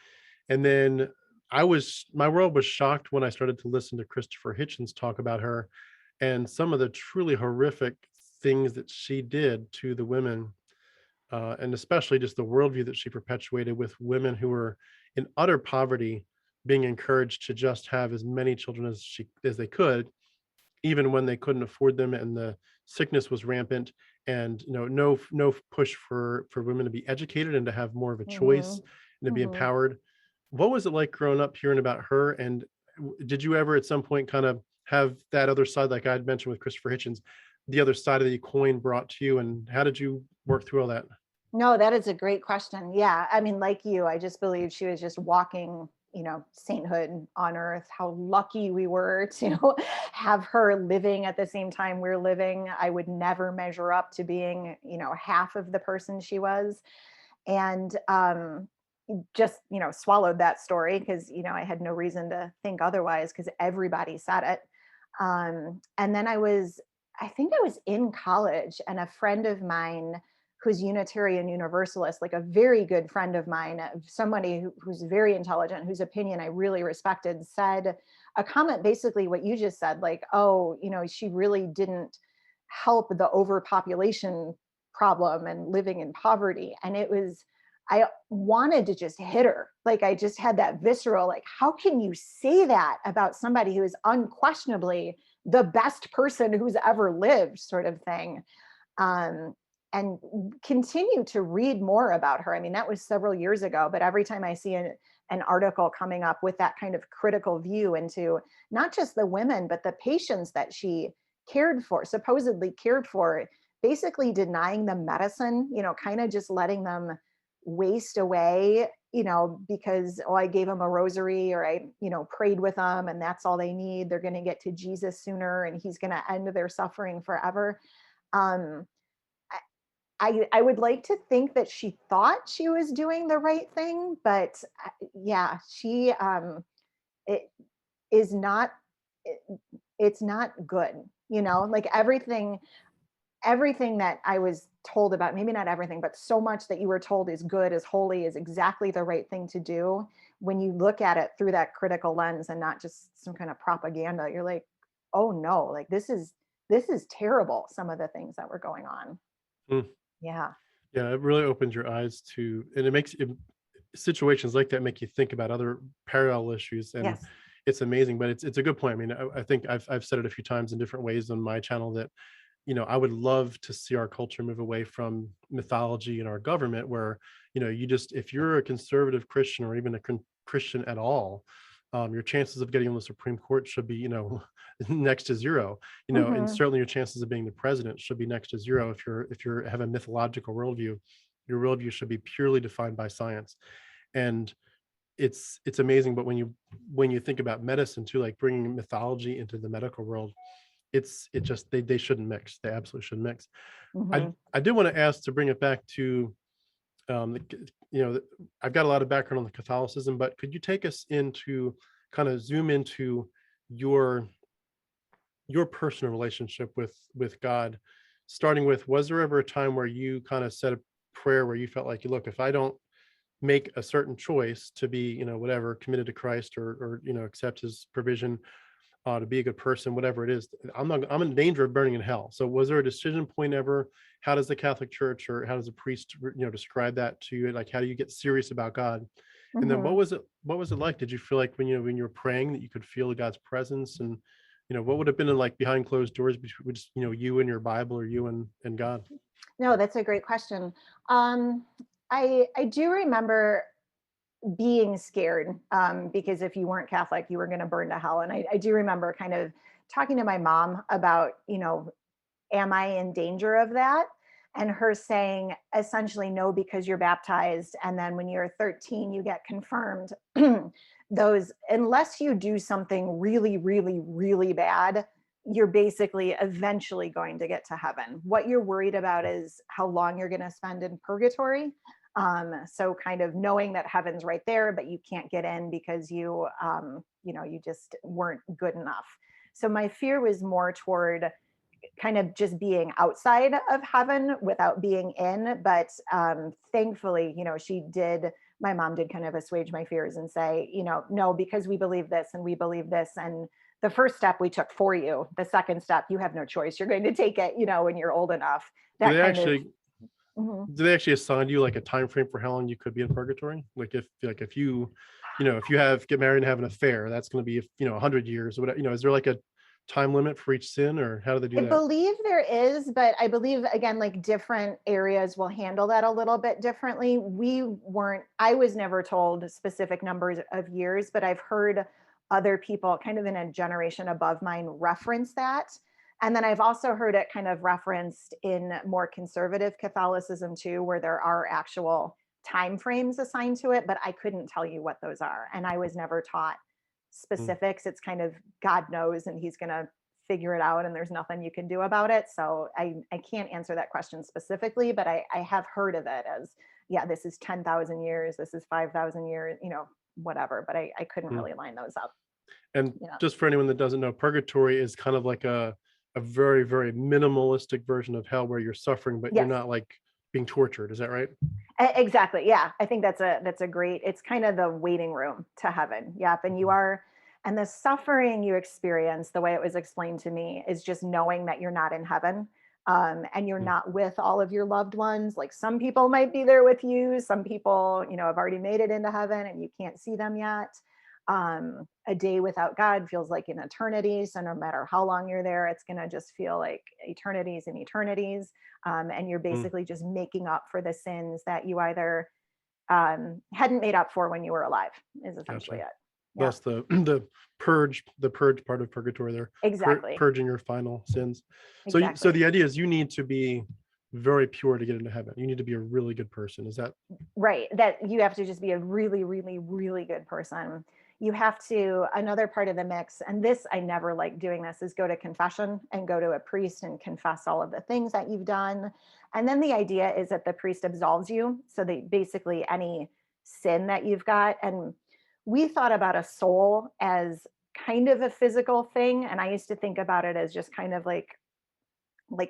And then my world was shocked when I started to listen to Christopher Hitchens talk about her and some of the truly horrific things that she did to the women, and especially just the worldview that she perpetuated, with women who were in utter poverty being encouraged to just have as many children as they could, even when they couldn't afford them, and the sickness was rampant, and no push for women to be educated and to have more of a choice Hmm. and to be Hmm. empowered. What was it like growing up hearing about her? And did you ever at some point kind of have that other side, like I had mentioned with Christopher Hitchens, the other side of the coin brought to you, and how did you work through all that? No, that is a great question. Yeah. I mean, like you, I just believe she was just walking, you know, sainthood on earth. How lucky we were to have her living at the same time we're living. I would never measure up to being, you know, half of the person she was. And just, you know, swallowed that story because, you know, I had no reason to think otherwise because everybody said it. And then I think I was in college, and a friend of mine who's Unitarian Universalist, like a very good friend of mine, somebody who's very intelligent, whose opinion I really respected, said a comment basically what you just said, like, oh, you know, she really didn't help the overpopulation problem and living in poverty. And it was, I wanted to just hit her. Like, I just had that visceral, like, how can you say that about somebody who is unquestionably the best person who's ever lived, sort of thing. Um, and continue to read more about her. I mean, that was several years ago, but every time I see an article coming up with that kind of critical view into not just the women, but the patients that she cared for, supposedly cared for, basically denying them medicine, kind of just letting them waste away, because, oh, I gave them a rosary, or I, prayed with them, and that's all they need. They're going to get to Jesus sooner, and he's going to end their suffering forever. Um, I would like to think that she thought she was doing the right thing, but yeah, she it is not. It, it's not good, like everything that I was told about, maybe not everything, but so much that you were told is good, is holy, is exactly the right thing to do. When you look at it through that critical lens and not just some kind of propaganda, you're like, oh no, like this is terrible. Some of the things that were going on. Mm. Yeah. Yeah, it really opens your eyes to, and it makes situations like that make you think about other parallel issues, and Yes. it's amazing. But it's a good point. I mean, I think I've said it a few times in different ways on my channel that, I would love to see our culture move away from mythology in our government, where, you just, if you're a conservative Christian or even a Christian at all, your chances of getting on the Supreme Court should be, next to zero, and Hmm. certainly your chances of being the president should be next to zero. If you have a mythological worldview, your worldview should be purely defined by science. And it's amazing. But when you think about medicine too, like bringing mythology into the medical world, it just, they shouldn't mix. They absolutely shouldn't mix. I Hmm. I did want to ask, to bring it back to, I've got a lot of background on the Catholicism, but could you take us into, kind of zoom into your personal relationship with God, starting with, was there ever a time where you kind of said a prayer where you felt like, look, if I don't make a certain choice to be, whatever, committed to Christ, or accept his provision, to be a good person, whatever it is, I'm in danger of burning in hell. So was there a decision point ever? How does the Catholic Church, or how does a priest, describe that to you? Like, how do you get serious about God? And then Hmm. what was it like? Did you feel like when you were praying that you could feel God's presence? And what would have been like behind closed doors between just, you and your Bible, or you and God? No, that's a great question. Um, I do remember being scared, because if you weren't Catholic, you were going to burn to hell. And I do remember kind of talking to my mom about, am I in danger of that? And her saying essentially no, because you're baptized. And then when you're 13, you get confirmed. Those, unless you do something really, really, really bad, you're basically eventually going to get to heaven. What you're worried about is how long you're going to spend in purgatory. So kind of knowing that heaven's right there, but you can't get in because you just weren't good enough. So my fear was more toward kind of just being outside of heaven without being in. But thankfully, my mom did kind of assuage my fears and say, no, because we believe this and we believe this. And the first step we took for you, the second step, you have no choice. You're going to take it, when you're old enough. Do That they kind of. actually Mhm. do they actually assign you like a time frame for how long you could be in purgatory? Like, if you get married and have an affair, that's going to be, 100 years or whatever. Is there like a time limit for each sin, or how do they I do that? believe there is, but I believe again, like different areas will handle that a little bit differently. I was never told specific numbers of years, but I've heard other people kind of in a generation above mine reference that. And then I've also heard it kind of referenced in more conservative Catholicism too, where there are actual time frames assigned to it, but I couldn't tell you what those are. And I was never taught Mm. specifics. It's kind of God knows, and he's going to figure it out, and there's nothing you can do about it. So I can't answer that question specifically, but I have heard of it as, yeah, this is 10,000 years, this is 5,000 years, whatever, but I couldn't Mm. really line those up. And Yeah. just for anyone that doesn't know, purgatory is kind of like a very, very minimalistic version of hell, where you're suffering, but you're Yes. not like being tortured. Is that right? Exactly. Yeah. I think that's a great, it's kind of the waiting room to heaven. Yep. And the suffering you experience, the way it was explained to me, is just knowing that you're not in heaven. And you're Mm. not with all of your loved ones. Like some people might be there with you. Some people, have already made it into heaven and you can't see them yet. A day without God feels like an eternity. So no matter how long you're there, it's going to just feel like eternities and eternities. And you're Mm, basically just making up for the sins that you either hadn't made up for when you were alive, is essentially gotcha. it. Yeah, Thus the the purge part of purgatory there, exactly. purging your final sins. So Exactly. the idea is you need to be very pure to get into heaven. You need to be a really good person. Is that? Right. That you have to just be a really, really, really good person. You have to, another part of the mix, and this, I never like doing this, is go to confession and go to a priest and confess all of the things that you've done. And then the idea is that the priest absolves you. So they basically any sin that you've got. And we thought about a soul as kind of a physical thing. And I used to think about it as just kind of like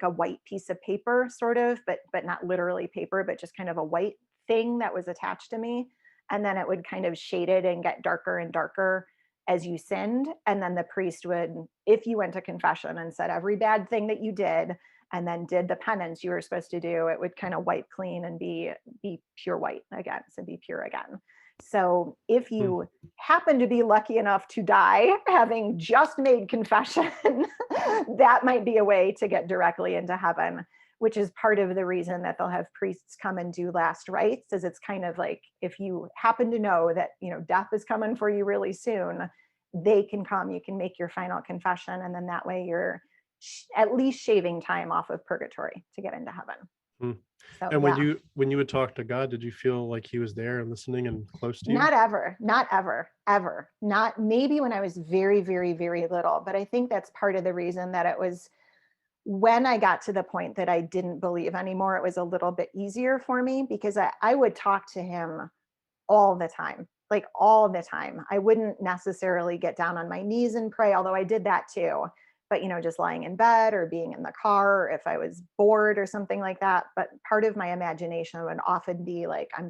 a white piece of paper sort of, but not literally paper, but just kind of a white thing that was attached to me, and then it would kind of shade it and get darker and darker as you sinned. And then the priest would, if you went to confession and said every bad thing that you did and then did the penance you were supposed to do, it would kind of wipe clean and be pure white again, so be pure again. So if Mm, you happen to be lucky enough to die having just made confession, that might be a way to get directly into heaven, which is part of the reason that they'll have priests come and do last rites, is it's kind of like if you happen to know that, death is coming for you really soon, they can come, you can make your final confession, and then that way you're at least shaving time off of purgatory to get into heaven. mm. So And yeah. when you would talk to God, did you feel like he was there and listening and close to you? Not ever, not ever, ever. Not maybe when I was very, very, very little, but I think that's part of the reason that it was when I got to the point that I didn't believe anymore, it was a little bit easier for me because I would talk to him all the time, like all the time. I wouldn't necessarily get down on my knees and pray, although I did that too. But, just lying in bed or being in the car, or if I was bored or something like that. But part of my imagination would often be like, I'm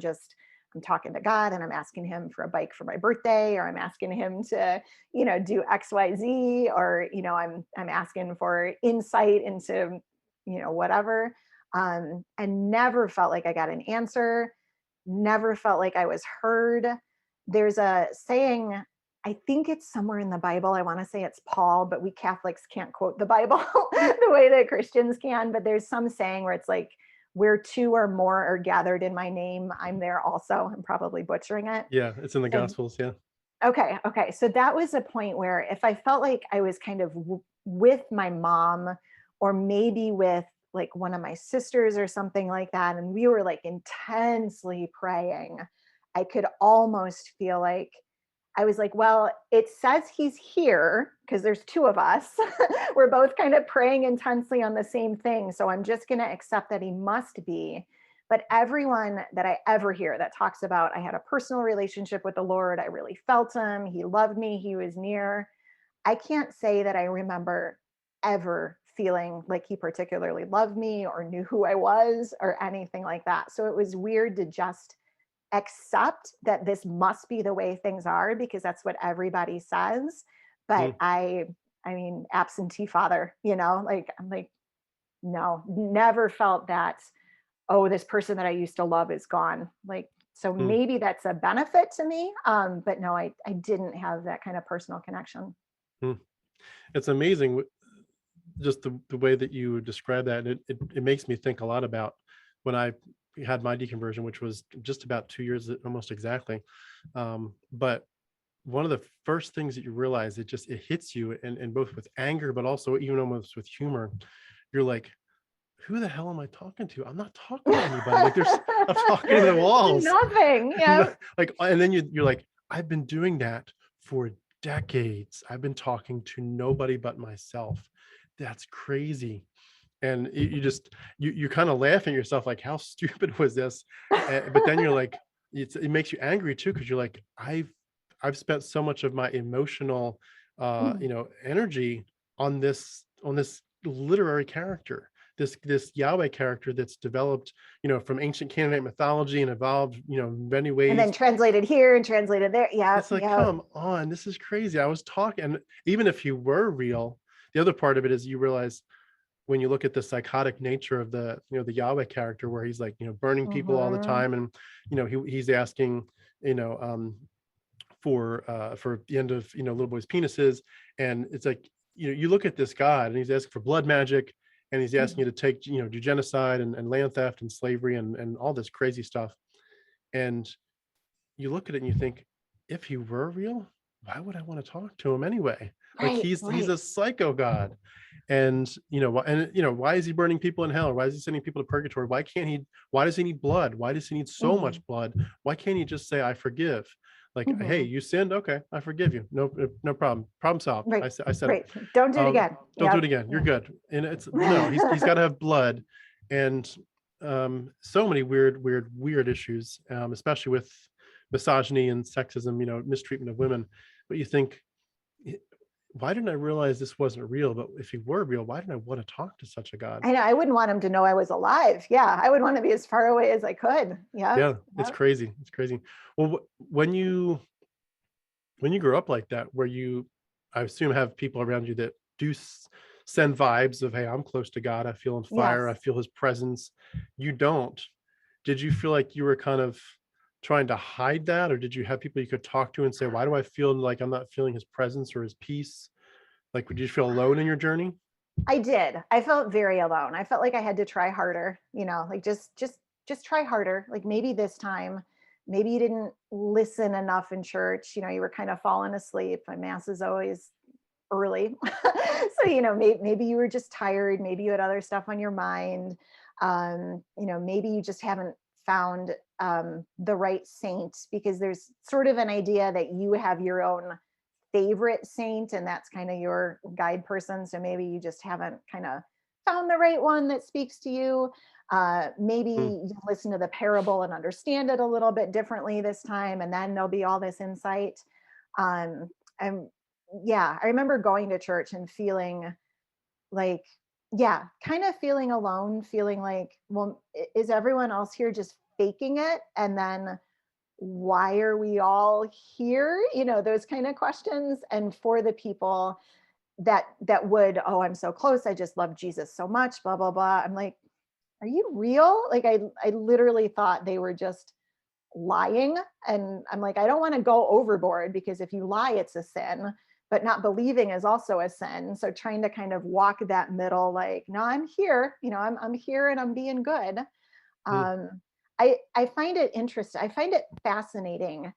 talking to God and I'm asking him for a bike for my birthday, or I'm asking him to, do XYZ, or, I'm asking for insight into, whatever. And never felt like I got an answer, never felt like I was heard. There's a saying, I think it's somewhere in the Bible. I want to say it's Paul, but we Catholics can't quote the Bible the way that Christians can. But there's some saying where it's like, where two or more are gathered in my name, I'm there also. I'm probably butchering it. Yeah, it's in the So, Gospels. Yeah. okay. So that was a point where if I felt like I was kind of with my mom, or maybe with like one of my sisters or something like that, and we were like intensely praying, I could almost feel like I was like, well, it says he's here because there's two of us. We're both kind of praying intensely on the same thing. So I'm just going to accept that he must be. But everyone that I ever hear that talks about, I had a personal relationship with the Lord, I really felt him, he loved me, he was near. I can't say that I remember ever feeling like he particularly loved me or knew who I was or anything like that. So it was weird to just accept that this must be the way things are because that's what everybody says. But Mm, I mean, absentee father, like I'm like, no, never felt that, oh, this person that I used to love is gone. Like, so mm, maybe that's a benefit to me. But no, I didn't have that kind of personal connection. mm. It's amazing just the way that you describe that. It makes me think a lot about when I had my deconversion, which was just about 2 years, almost exactly. But one of the first things that you realize, it hits you, and both with anger, but also even almost with humor. You're like, who the hell am I talking to? I'm not talking to anybody. Like I'm talking to the walls. Nothing. Yeah. Like, and then you're like, I've been doing that for decades. I've been talking to nobody but myself. That's crazy. And you kind of laugh at yourself, like, how stupid was this? But then you're like, it makes you angry too, because you're like, I've spent so much of my emotional energy on this literary character, this Yahweh character that's developed, from ancient Canaanite mythology and evolved, in many And then ways. translated here and translated there. Yeah. It's like, Yeah. come on, this is crazy. I was talking, and even if you were real, the other part of it is you realize when you look at the psychotic nature of the Yahweh character, where he's like, burning people all the Hmm. time, and he's asking, you know, um, for the end of, little boys' penises. And it's like, you look at this God and he's asking for blood magic, and he's asking you to take, do genocide and land theft and slavery and all this crazy stuff. And you look at it and you think, if he were real, why would I want to talk to him anyway? Like Right, he's right. a psycho God. And why is he burning people in hell? Or why is he sending people to purgatory? Why does he need blood? Why does he need so much Mhm, blood? Why can't he just say, I forgive? Like, hey, mhm. you sinned, okay, I forgive you. No problem solved. Right, I said it. right. Don't do it again. Don't do it Yep. again, you're good. And it's no, he's got to have blood. And so many weird issues, especially with misogyny and sexism, mistreatment of women. But you think, why didn't I realize this wasn't real? But if he were real, why didn't I want to talk to such a God? I know, I wouldn't want him to know I was alive. Yeah, I would want to be as far away as I could. Yep, Yeah, it's yep. crazy. It's crazy. Well, when you grow up like that, where I assume, have people around you that do send vibes of, hey, I'm close to God, I feel on fire, I Yes. feel his presence. You don't. Did you feel like you were kind of trying to hide that, or did you have people you could talk to and say, why do I feel like I'm not feeling his presence or his peace? Like, would you feel alone in your journey? I did. I felt very alone. I felt like I had to try harder, like just try harder. Like maybe this time, maybe you didn't listen enough in church, you were kind of falling asleep. My mass is always early. So, maybe you were just tired, maybe you had other stuff on your mind. Maybe you just haven't found the right saint, because there's sort of an idea that you have your own favorite saint and that's kind of your guide person. So maybe you just haven't kind of found the right one that speaks to you. Maybe Mm, you listen to the parable and understand it a little bit differently this time, and then there'll be all this insight. um, and yeah, I remember going to church and feeling like, yeah, kind of feeling alone, feeling like, well, is everyone else here just faking it? And then why are we all here? Those kind of questions. And for the people that would, oh, I'm so close, I just love Jesus so much, blah, blah, blah. I'm like, are you real? Like I literally thought they were just lying. And I'm like, I don't want to go overboard, because if you lie, it's a sin, but not believing is also a sin. So trying to kind of walk that middle, like, no, I'm here, I'm here and I'm being good. mm, um, I find it interesting. I find it fascinating,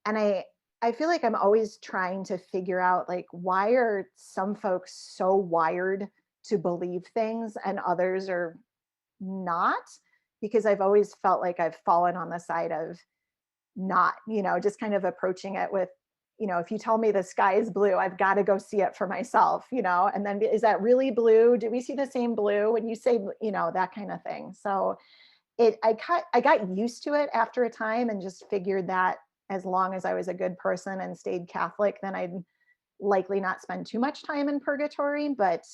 and I feel like I'm always trying to figure out, like, why are some folks so wired to believe things and others are not? Because I've always felt like I've fallen on the side of not, just kind of approaching it with, if you tell me the sky is blue, I've got to go see it for myself, and then, is that really blue? Do we see the same blue when you say, that kind of thing? So I got used to it after a time and just figured that as long as I was a good person and stayed Catholic, then I'd likely not spend too much time in purgatory. But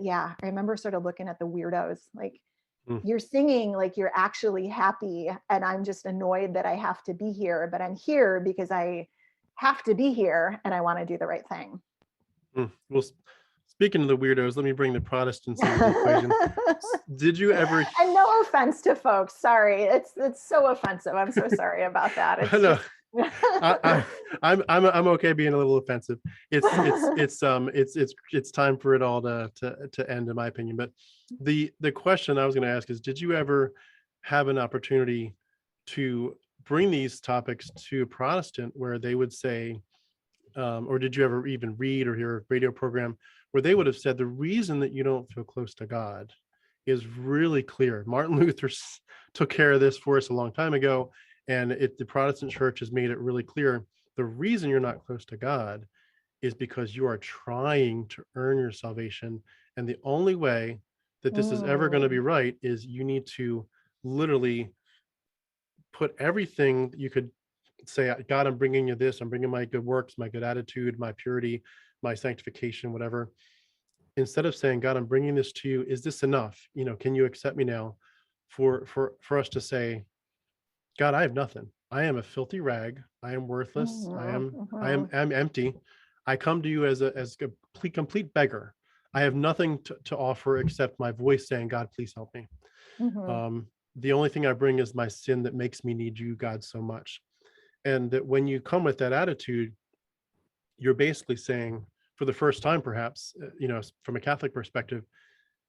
yeah, I remember sort of looking at the weirdos, like, mm. you're singing like you're actually happy, and I'm just annoyed that I have to be here, but I'm here because I have to be here and I want to do the right thing. Well, speaking of the weirdos, let me bring the Protestants into the equation. Did you ever? And no offense to folks, sorry, it's so offensive, I'm so sorry about that. I It's know. just I'm okay being a little offensive. It's time for it all to end, in my opinion. But the question I was going to ask is, did you ever have an opportunity to bring these topics to a Protestant where they would say, or did you ever even read or hear a radio program where they would have said, the reason that you don't feel close to God is really clear. Martin Luther took care of this for us a long time ago, and the Protestant church has made it really clear. The reason you're not close to God is because you are trying to earn your salvation. And the only way that this is ever going to be Mm, right is you need to literally put everything that you could say, God, I'm bringing you this, I'm bringing my good works, my good attitude, my purity, my sanctification, whatever. Instead of saying, God, I'm bringing this to you, is this enough? Can you accept me now? For us to say, God, I have nothing. I am a filthy rag. I am worthless. mhm, mhm, I'm empty. I come to you as a complete beggar. I have nothing to offer except my voice saying, God, please help me. mhm. The only thing I bring is my sin that makes me need you, God, so much. And that when you come with that attitude, you're basically saying, for the first time, perhaps, from a Catholic perspective,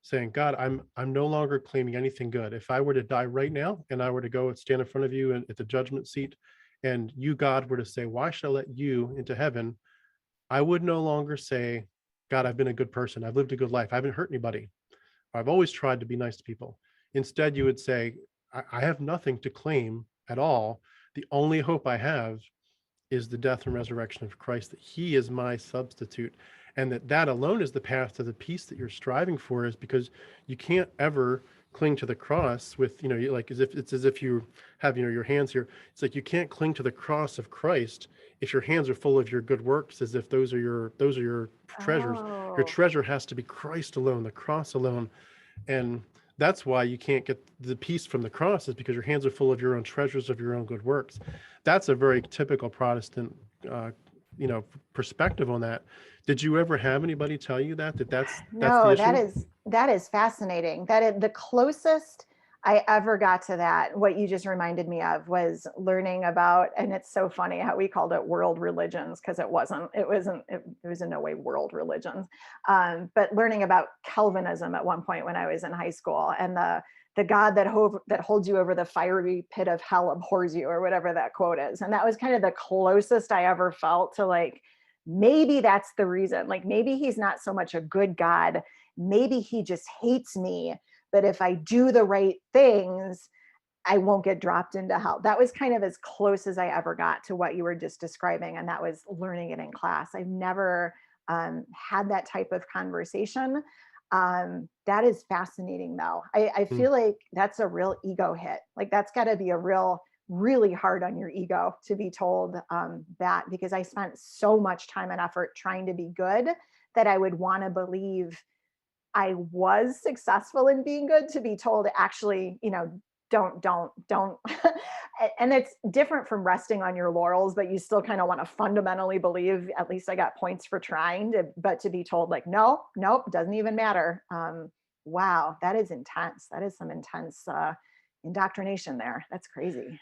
saying, God, I'm no longer claiming anything good. If I were to die right now and I were to go and stand in front of you and at the judgment seat, and you, God, were to say, why should I let you into heaven? I would no longer say, God, I've been a good person. I've lived a good life. I haven't hurt anybody. I've always tried to be nice to people. Instead, you would say, I have nothing to claim at all. The only hope I have is the death and resurrection of Christ, that he is my substitute, and that alone is the path to the peace that you're striving for, is because you can't ever cling to the cross with, like, as if you have, your hands here. It's like you can't cling to the cross of Christ if your hands are full of your good works, as if those are your treasures. Your Oh, treasure has to be Christ alone, the cross alone. And that's why you can't get the peace from the cross, is because your hands are full of your own treasures, of your own good works. That's a very typical Protestant, uh, perspective on that. Did you ever have anybody tell you that's the no, issue? that is fascinating. That is the closest I ever got to that. What you just reminded me of was learning about, and it's so funny how we called it world religions, because it was in no way world religions. But learning about Calvinism at one point when I was in high school, and the God that holds you over the fiery pit of hell abhors you, or whatever that quote is. And that was kind of the closest I ever felt to, like, maybe that's the reason. Like, maybe he's not so much a good God. Maybe he just hates me. But if I do the right things, I won't get dropped into hell. That was kind of as close as I ever got to what you were just describing. And that was learning it in class. I've never had that type of conversation. That is fascinating, though. I Mm. feel like that's a real ego hit. Like, that's got to be a really hard on your ego to be told that, because I spent so much time and effort trying to be good that I would want to believe I was successful in being good, to be told, actually, don't. And it's different from resting on your laurels, but you still kind of want to fundamentally believe, at least I got points for trying to, but to be told, like, no, nope, doesn't even matter. Wow, that is intense. That is some intense indoctrination there. That's crazy.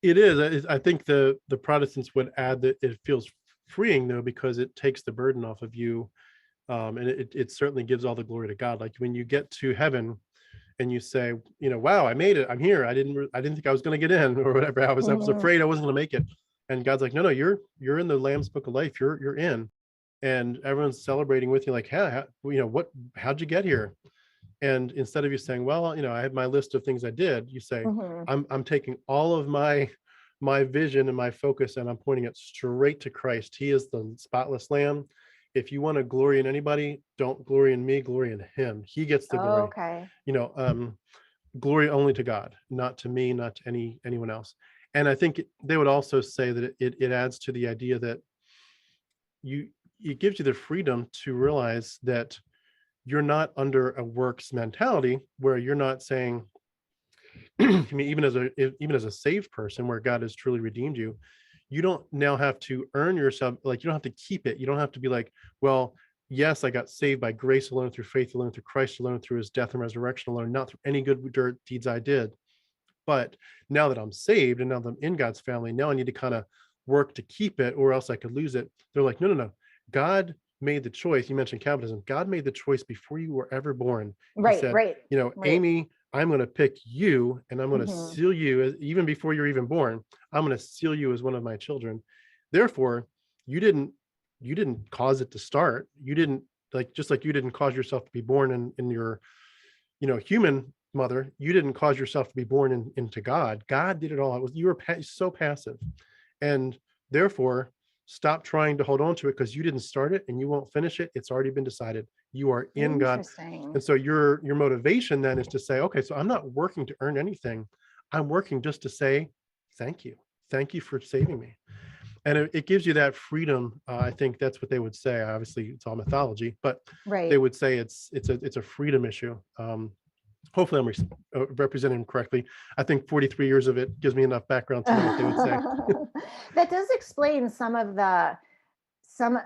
It is. I think the Protestants would add that it feels freeing, though, because it takes the burden off of you, and it certainly gives all the glory to God. Like when you get to heaven and you say, wow, I made it. I'm here. I didn't think I was going to get in, or whatever. I was Mhm. afraid I wasn't going to make it. And God's like, no, you're in the Lamb's Book of Life. You're in, and everyone's celebrating with you. Like, hey, how'd you get here? And instead of you saying, well, I had my list of things I did, you say, Mhm. I'm taking all of my vision and my focus, and I'm pointing it straight to Christ. He is the spotless lamb. If you want to glory in anybody, don't glory in me, glory in him. He gets the glory. Okay. You know, glory only to God, not to me, not to anyone else. And I think they would also say that it adds to the idea that you it gives you the freedom to realize that you're not under a works mentality, where you're not saying, I mean, even as a saved person, where God has truly redeemed you, you don't now have to earn yourself. Like, you don't have to keep it. You don't have to be like, well, yes, I got saved by grace alone, through faith alone, through Christ alone, through his death and resurrection alone, not through any good dirt deeds I did. But now that I'm saved and now that I'm in God's family, now I need to kind of work to keep it, or else I could lose it. They're like, no, no, no. God made the choice. You mentioned Calvinism. God made the choice before you were ever born. He Right, said, right, right. Amy, I'm going to pick you, and I'm going to Mhm. seal you even before you're even born. I'm going to seal you as one of my children. Therefore, you didn't you didn't cause it to start. You didn't, like, just like you didn't cause yourself to be born in your human mother. You didn't cause yourself to be born into God. God did it all. It was, you were so passive, and therefore stop trying to hold on to it, because you didn't start it and you won't finish it. It's already been decided. You are in God. Interesting. And so your motivation then is to say, okay, so I'm not working to earn anything. I'm working just to say thank you. Thank you for saving me. And it gives you that freedom. I think that's what they would say. Obviously, it's all mythology, but they Right. would say it's a freedom issue. Hopefully, representing them correctly. I think 43 years of it gives me enough background to know what they would say. That does explain some of the some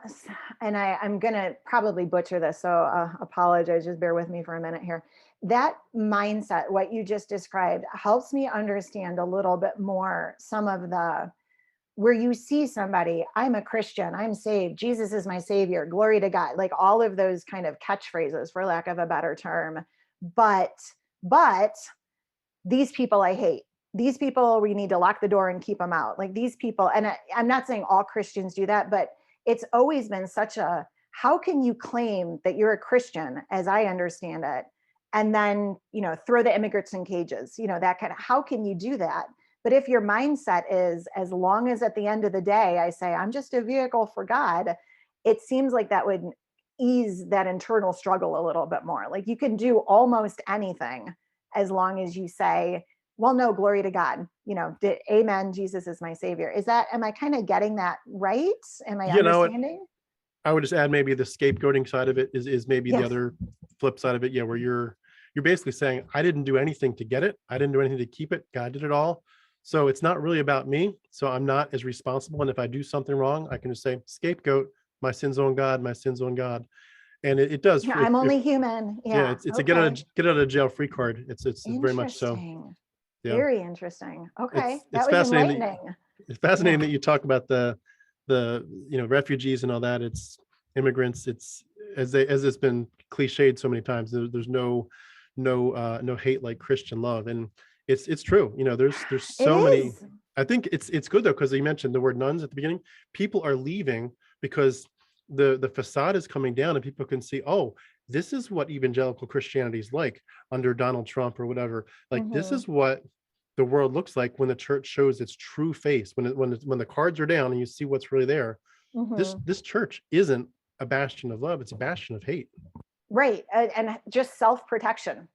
and I'm gonna probably butcher this, so apologize, just bear with me for a minute here. That mindset, what you just described, helps me understand a little bit more some of the where you see somebody, I'm a Christian, I'm saved, Jesus is my savior, glory to God, like all of those kind of catchphrases, for lack of a better term. But these people I hate. These people, we need to lock the door and keep them out. Like these people, and I'm not saying all Christians do that, but it's always been such a, how can you claim that you're a Christian, as I understand it, and then, throw the immigrants in cages, that kind of, how can you do that? But if your mindset is, as long as at the end of the day, I say, I'm just a vehicle for God, it seems like that would ease that internal struggle a little bit more. Like you can do almost anything as long as you say, well, no, glory to God, amen, Jesus is my savior. Am I kind of getting that right? Am I understanding? I would just add maybe the scapegoating side of it is maybe the Yes. other flip side of it. Yeah, where you're basically saying, I didn't do anything to get it. I didn't do anything to keep it. God did it all. So it's not really about me. So I'm not as responsible. And if I do something wrong, I can just say, scapegoat, my sins on God, my sins on God. And it does. Yeah, I'm only human. Yeah, Yeah. it's a Okay. get out of jail free card. It's very much so. Interesting. Yeah. Very interesting. Okay. It's That was fascinating. enlightening. It's fascinating Yeah. that you talk about the refugees and all that. It's immigrants. It's as it's been cliched so many times. There's no hate like Christian love, and it's true. There's It so many. is. I think it's good though, because you mentioned the word nuns at the beginning. People are leaving because the facade is coming down, and people can see, oh, this is what evangelical Christianity is like under Donald Trump or whatever. Like this Mm-hmm. is what the world looks like when the church shows its true face, when the cards are down and you see what's really there. this Mm-hmm. this church isn't a bastion of love, it's a bastion of hate. Right. And just self-protection,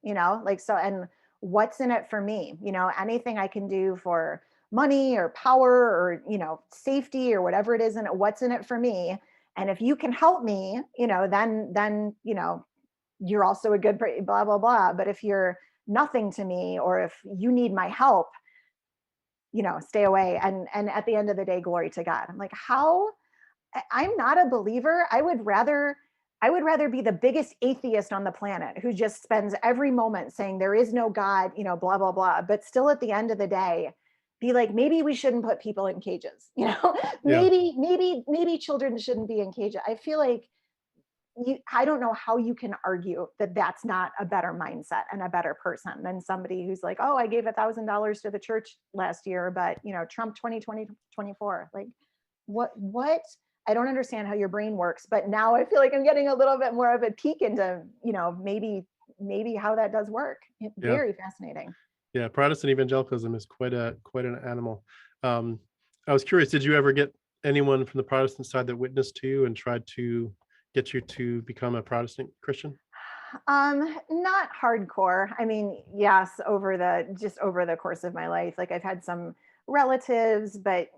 like, so, and what's in it for me, anything I can do for money or power or, safety or whatever it is, and what's in it for me. And if you can help me, then, you're also a good, blah, blah, blah. But if you're nothing to me, or if you need my help, stay away. And at the end of the day, glory to God. I'm like, how, I'm not a believer. I would rather be the biggest atheist on the planet who just spends every moment saying there is no God, blah, blah, blah. But still at the end of the day, be like, maybe we shouldn't put people in cages, Yeah, maybe children shouldn't be in cages. I feel like I don't know how you can argue that that's not a better mindset and a better person than somebody who's like, oh, I gave $1,000 to the church last year, but Trump 2024, like what I don't understand how your brain works, but now I feel like I'm getting a little bit more of a peek into, maybe how that does work. yeah, Very fascinating. yeah. Protestant evangelicalism is quite an animal. um I was curious, did you ever get anyone from the Protestant side that witnessed to you and tried to get you to become a Protestant Christian? Not hardcore. I mean, yes, over the course of my life, like I've had some relatives, but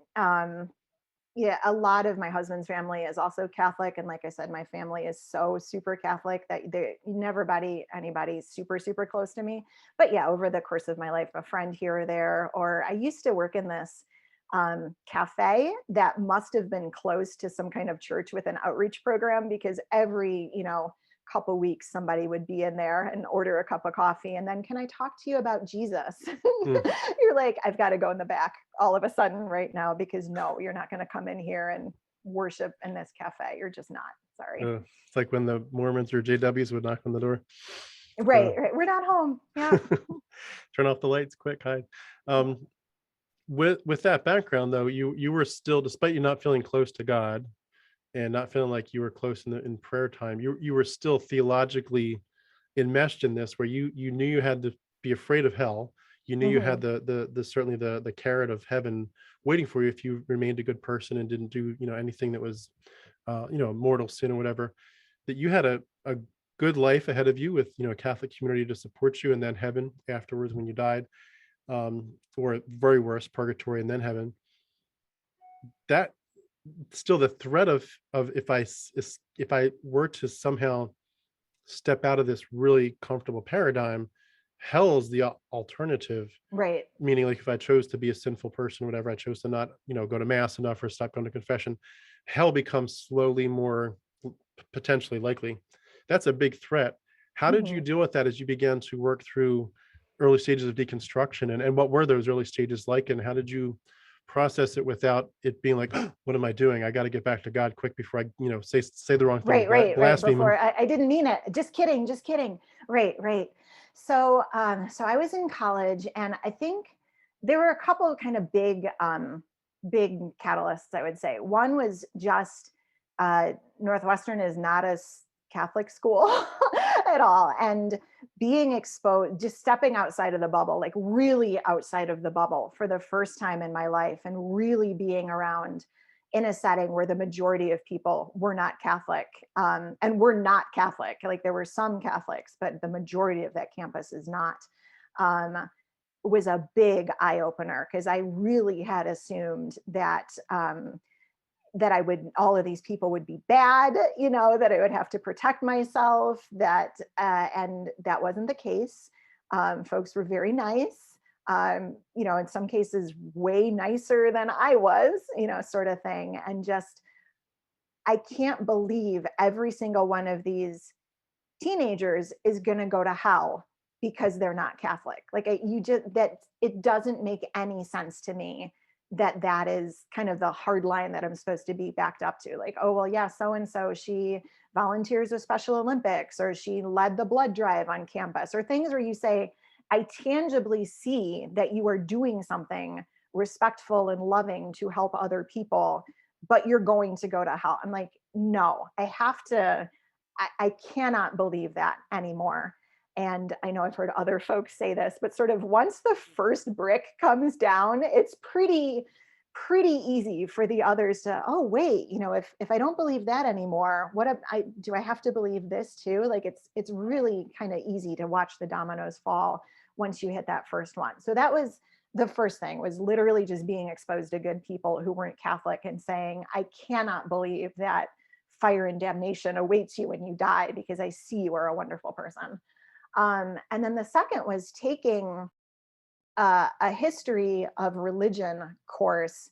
yeah, a lot of my husband's family is also Catholic, and like I said, my family is so super Catholic that they never anybody super super close to me. But yeah, over the course of my life, a friend here or there. Or I used to work in this cafe that must have been close to some kind of church with an outreach program, because every couple weeks somebody would be in there and order a cup of coffee, and then, can I talk to you about Jesus? Mm. You're like, I've got to go in the back all of a sudden right now, because no, you're not going to come in here and worship in this cafe. You're just not. Sorry. It's like when the Mormons or JWs would knock on the door. Right, right. We're not home. Yeah. Turn off the lights, quick, hide. um with that background though, you were still, despite you not feeling close to God and not feeling like you were close in prayer time, you were still theologically enmeshed in this, where you knew you had to be afraid of hell. You knew you had Hmm. the certainly the carrot of heaven waiting for you if you remained a good person and didn't do anything that was mortal sin or whatever. That you had a good life ahead of you with a Catholic community to support you, and then heaven afterwards when you died, or at very worst purgatory and then heaven. That still the threat of if I were to somehow step out of this really comfortable paradigm, hell's the alternative. Right. Meaning, like if I chose to be a sinful person, whatever, I chose to not go to mass enough or stop going to confession, hell becomes slowly more potentially likely. That's a big threat. How did you Hmm. deal with that as you began to work through early stages of deconstruction, and what were those early stages like, and how did you process it without it being like, what am I doing? I got to get back to God quick before I, say the wrong thing or Right. blaspheme him. Before I didn't mean it. Just kidding. Just kidding. Right. So I was in college, and I think there were a couple of kind of big catalysts, I would say. One was just Northwestern is not a Catholic school at all, and being exposed, just stepping outside of the bubble, like really outside of the bubble for the first time in my life, and really being around in a setting where the majority of people were not Catholic, and were not Catholic. Like there were some Catholics, but the majority of that campus is not. Was a big eye opener, because I really had assumed that that all of these people would be bad, that I would have to protect myself, and that wasn't the case. Folks were very nice, in some cases way nicer than I was, sort of thing. And just, I can't believe every single one of these teenagers is going to go to hell because they're not Catholic. Like it doesn't make any sense to me that is kind of the hard line that I'm supposed to be backed up to. Like, oh, well, yeah, so and so, she volunteers with Special Olympics, or she led the blood drive on campus, or things where you say, I tangibly see that you are doing something respectful and loving to help other people, but you're going to go to hell. I'm like, no, I cannot believe that anymore. And I know I've heard other folks say this, but sort of once the first brick comes down, it's pretty easy for the others to, oh wait, if I don't believe that anymore, do I have to believe this too? Like it's really kind of easy to watch the dominoes fall once you hit that first one. So that was the first thing, was literally just being exposed to good people who weren't Catholic and saying, I cannot believe that fire and damnation awaits you when you die, because I see you are a wonderful person. And then the second was taking a history of religion course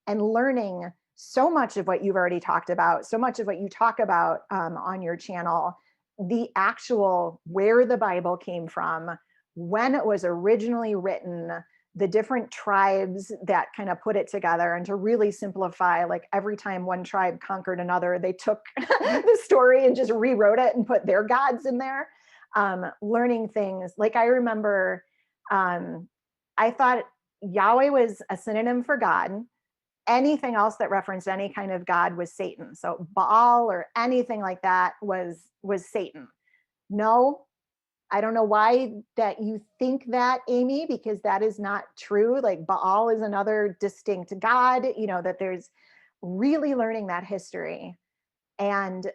and learning so much of what you've already talked about, so much of what you talk about on your channel, the actual where the Bible came from, when it was originally written, the different tribes that kind of put it together, and to really simplify, like every time one tribe conquered another, they took the story and just rewrote it and put their gods in there. Learning things like, I remember I thought Yahweh was a synonym for God. Anything else that referenced any kind of God was Satan. So Baal or anything like that was Satan. No, I don't know why that you think that, Amy, because that is not true. Like Baal is another distinct God, that there's really learning that history and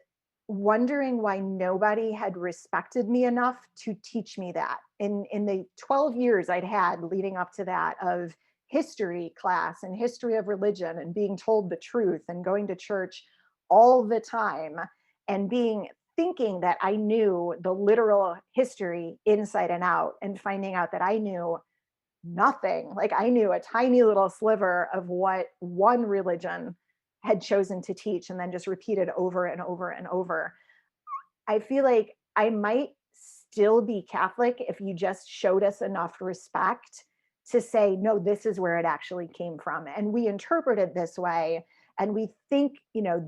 wondering why nobody had respected me enough to teach me that. In the 12 years I'd had leading up to that of history class and history of religion and being told the truth and going to church all the time and thinking that I knew the literal history inside and out, and finding out that I knew nothing. Like I knew a tiny little sliver of what one religion had chosen to teach and then just repeated over and over and over. I feel like I might still be Catholic if you just showed us enough respect to say, no, this is where it actually came from. And we interpret it this way, and we think,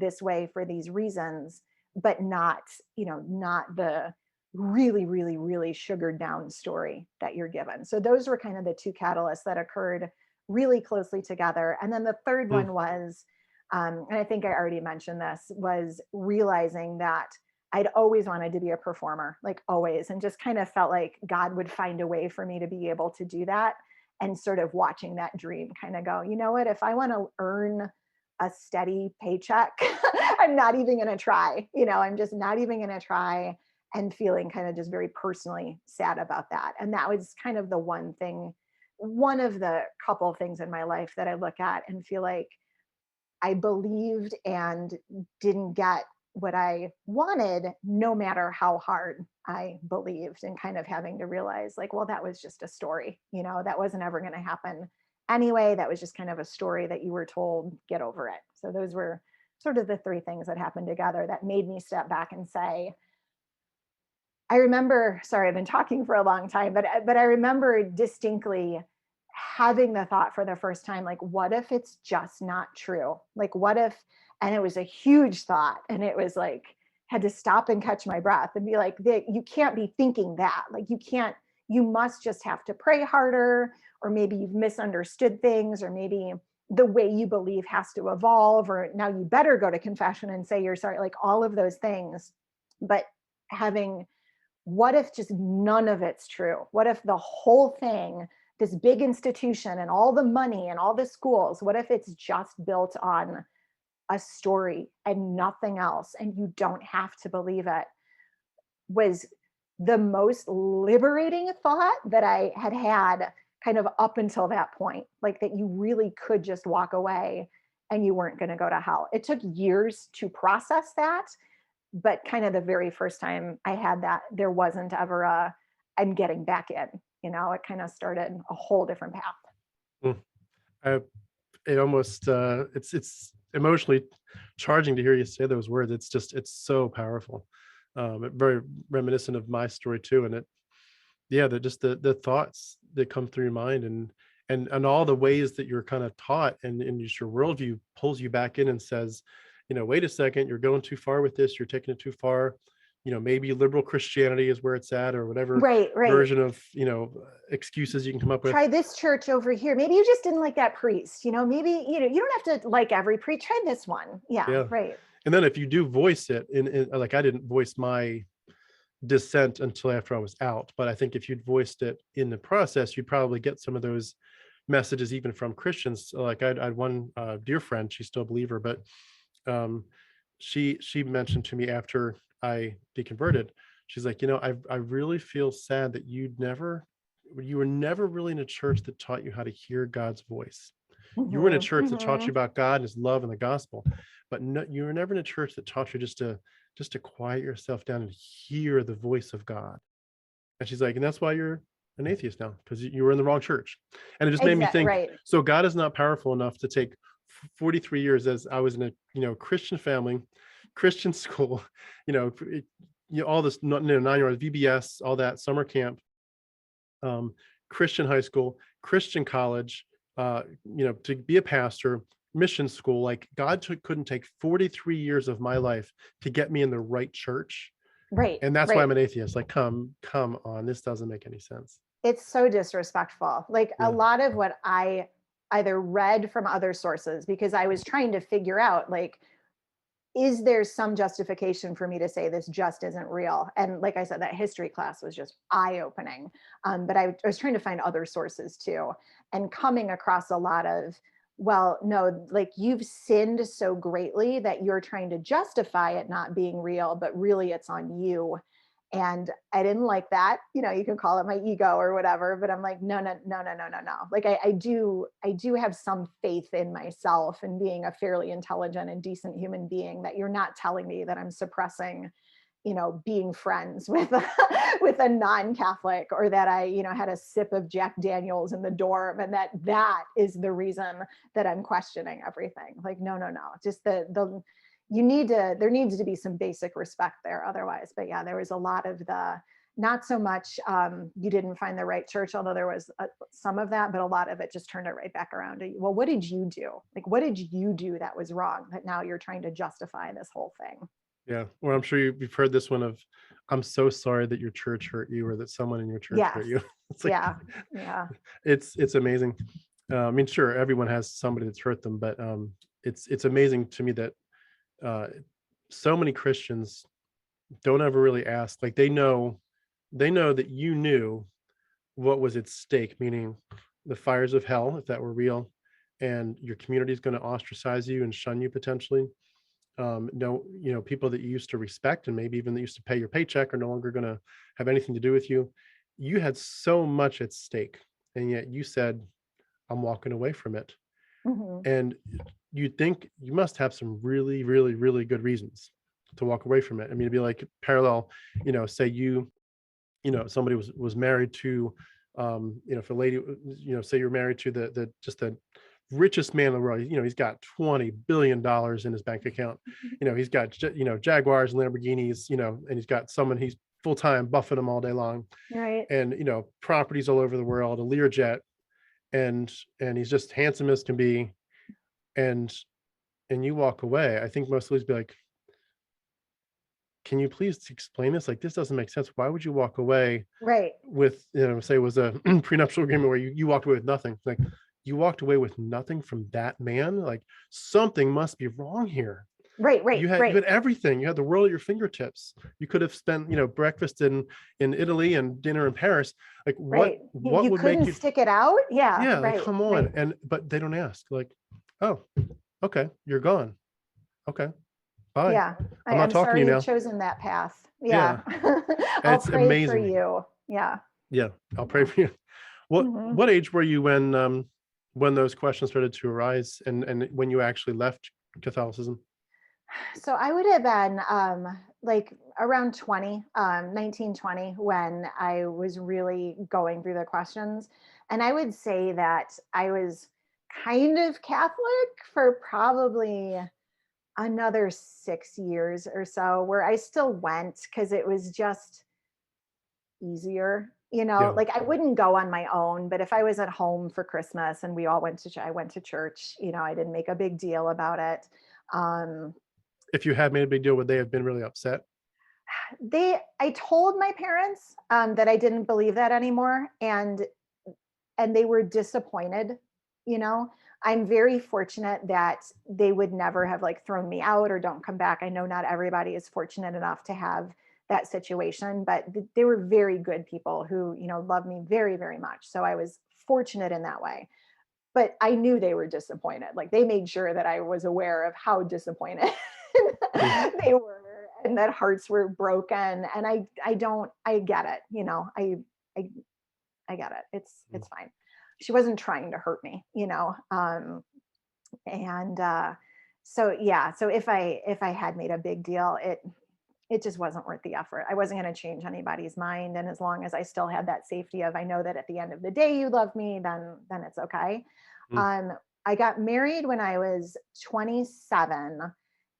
this way for these reasons, but not the really, really, really sugared down story that you're given. So those were kind of the two catalysts that occurred really closely together. And then the third Mm. one was, and I think I already mentioned this, was realizing that I'd always wanted to be a performer, like always, and just kind of felt like God would find a way for me to be able to do that. And sort of watching that dream kind of go, you know what, if I want to earn a steady paycheck, I'm not even going to try, I'm just not even going to try, and feeling kind of just very personally sad about that. And that was kind of the one of the couple things in my life that I look at and feel like I believed and didn't get what I wanted, no matter how hard I believed, and kind of having to realize, like, well, that was just a story, that wasn't ever going to happen anyway. That was just kind of a story that you were told, get over it. So those were sort of the three things that happened together that made me step back and say, I remember, sorry, I've been talking for a long time, but I remember distinctly having the thought for the first time, like, what if it's just not true? Like, what if, and it was a huge thought. And it was like, had to stop and catch my breath and be like, you can't be thinking that. Like, you can't, you must just have to pray harder, or maybe you've misunderstood things, or maybe the way you believe has to evolve, or now you better go to confession and say you're sorry, like all of those things. But having, what if just none of it's true? What if the whole thing, this big institution and all the money and all the schools, what if it's just built on a story and nothing else, and you don't have to believe it? Was the most liberating thought that I had had kind of up until that point, like that you really could just walk away and you weren't going to go to hell. It took years to process that, but kind of the very first time I had that, there wasn't ever a, I'm getting back in, it kind of started a whole different path. Mm. I, it almost it's emotionally charging to hear you say those words. It's so powerful. Very reminiscent of my story too. And the thoughts that come through your mind, and all the ways that you're kind of taught, and just your worldview pulls you back in and says, wait a second, you're going too far with this, you're taking it too far. Maybe liberal Christianity is where it's at, or whatever Right. version of excuses you can come up with. Try this church over here. Maybe you just didn't like that priest. Maybe you don't have to like every priest. Try this one. Yeah. Right. And then if you do voice it in like, I didn't voice my dissent until after I was out, but I think if you'd voiced it in the process, you'd probably get some of those messages even from Christians. Like I'd one dear friend, she's still a believer, but she mentioned to me after I deconverted, she's like, I really feel sad that you were never really in a church that taught you how to hear God's voice. You were in a church that taught you about God and his love and the gospel, but you were never in a church that taught you just to quiet yourself down and hear the voice of God. And she's like, and that's why you're an atheist now, because you were in the wrong church. And it just made me think, right. So God is not powerful enough to take 43 years, as I was in a Christian family, Christian school, all this 9-year-old VBS, all that summer camp, Christian high school, Christian college, to be a pastor, mission school. Like God couldn't take 43 years of my life to get me in the right church. Right. And that's why I'm an atheist. Like, come on, this doesn't make any sense. It's so disrespectful. Like a lot of what I either read from other sources, because I was trying to figure out, like, is there some justification for me to say this just isn't real? And like I said, that history class was just eye-opening. But I was trying to find other sources too, and coming across a lot of, well, no, like you've sinned so greatly that you're trying to justify it not being real, but really it's on you. And I didn't like that. You can call it my ego or whatever, but I'm like, no. Like I do have some faith in myself and being a fairly intelligent and decent human being, that you're not telling me that I'm suppressing, being friends with with a non-Catholic, or that I, had a sip of Jack Daniels in the dorm, and that is the reason that I'm questioning everything. Like, no. Just there needs to be some basic respect there otherwise. But yeah, there was a lot of the, not so much you didn't find the right church, although there was some of that, but a lot of it just turned it right back around to, well, what did you do? Like, what did you do that was wrong, that now you're trying to justify this whole thing? Yeah. Well, I'm sure you've heard this one of, I'm so sorry that your church hurt you, or that someone in your church hurt you. It's like, yeah. It's amazing. I mean, sure, everyone has somebody that's hurt them, but it's amazing to me that so many Christians don't ever really ask. Like, they know that you knew what was at stake, meaning the fires of hell, if that were real, and your community is going to ostracize you and shun you potentially. People that you used to respect, and maybe even that used to pay your paycheck, are no longer going to have anything to do with you. You had so much at stake, and yet you said, I'm walking away from it. And you think you must have some really, really, really good reasons to walk away from it. I mean, it'd be like parallel, say somebody was married to, if a lady, say you're married to the richest man in the world. He's got $20 billion in his bank account. He's got, Jaguars and Lamborghinis, and he's got someone he's full-time buffing him all day long. Right. And, properties all over the world, a Learjet. and he's just handsome as can be, and you walk away. I think most leaders be like, can you please explain this? Like, this doesn't make sense. Why would you walk away Right. with, say it was a prenuptial agreement where you walked away with nothing? Like, you walked away with nothing from that man. Like, something must be wrong here. Right. Right. You had everything. You had the world at your fingertips. You could have spent, breakfast in Italy and dinner in Paris. Like, Right. what You would make couldn't you? stick it out. Yeah. Yeah, like, Right. come on. Right. But they don't ask. Like, oh, okay, you're gone. Okay, bye. Yeah. I'm not I'm talking to sorry you you've now. chosen that path. Yeah. Yeah, I'll it's pray for amazing. you. Yeah. Yeah, I'll pray Yeah. for you. What Mhm. what age were you when those questions started to arise, and when you actually left Catholicism? So I would have been like around 20, 19, 20, when I was really going through the questions. And I would say that I was kind of Catholic for probably another 6 years or so, where I still went because it was just easier. Yeah. Like I wouldn't go on my own, but if I was at home for Christmas and we all went to, I went to church, I didn't make a big deal about it. Um, If you had made a big deal, would they have been really upset? I told my parents that I didn't believe that anymore, and they were disappointed. you know I'm very fortunate that they would never have like thrown me out or don't come back. I know not everybody is fortunate enough to have that situation, but they were very good people who love me very, very much, so I was fortunate in that way. But I knew they were disappointed. Like they made sure that I was aware of how disappointed Mm, they were, and that hearts were broken. And I get it. I I get it. mm, It's fine. She wasn't trying to hurt me. And so yeah. So if I had made a big deal, it just wasn't worth the effort. I wasn't going to change anybody's mind, and as long as I still had that safety of I know that at the end of the day you love me, then it's okay. mm. Um, I got married when I was 27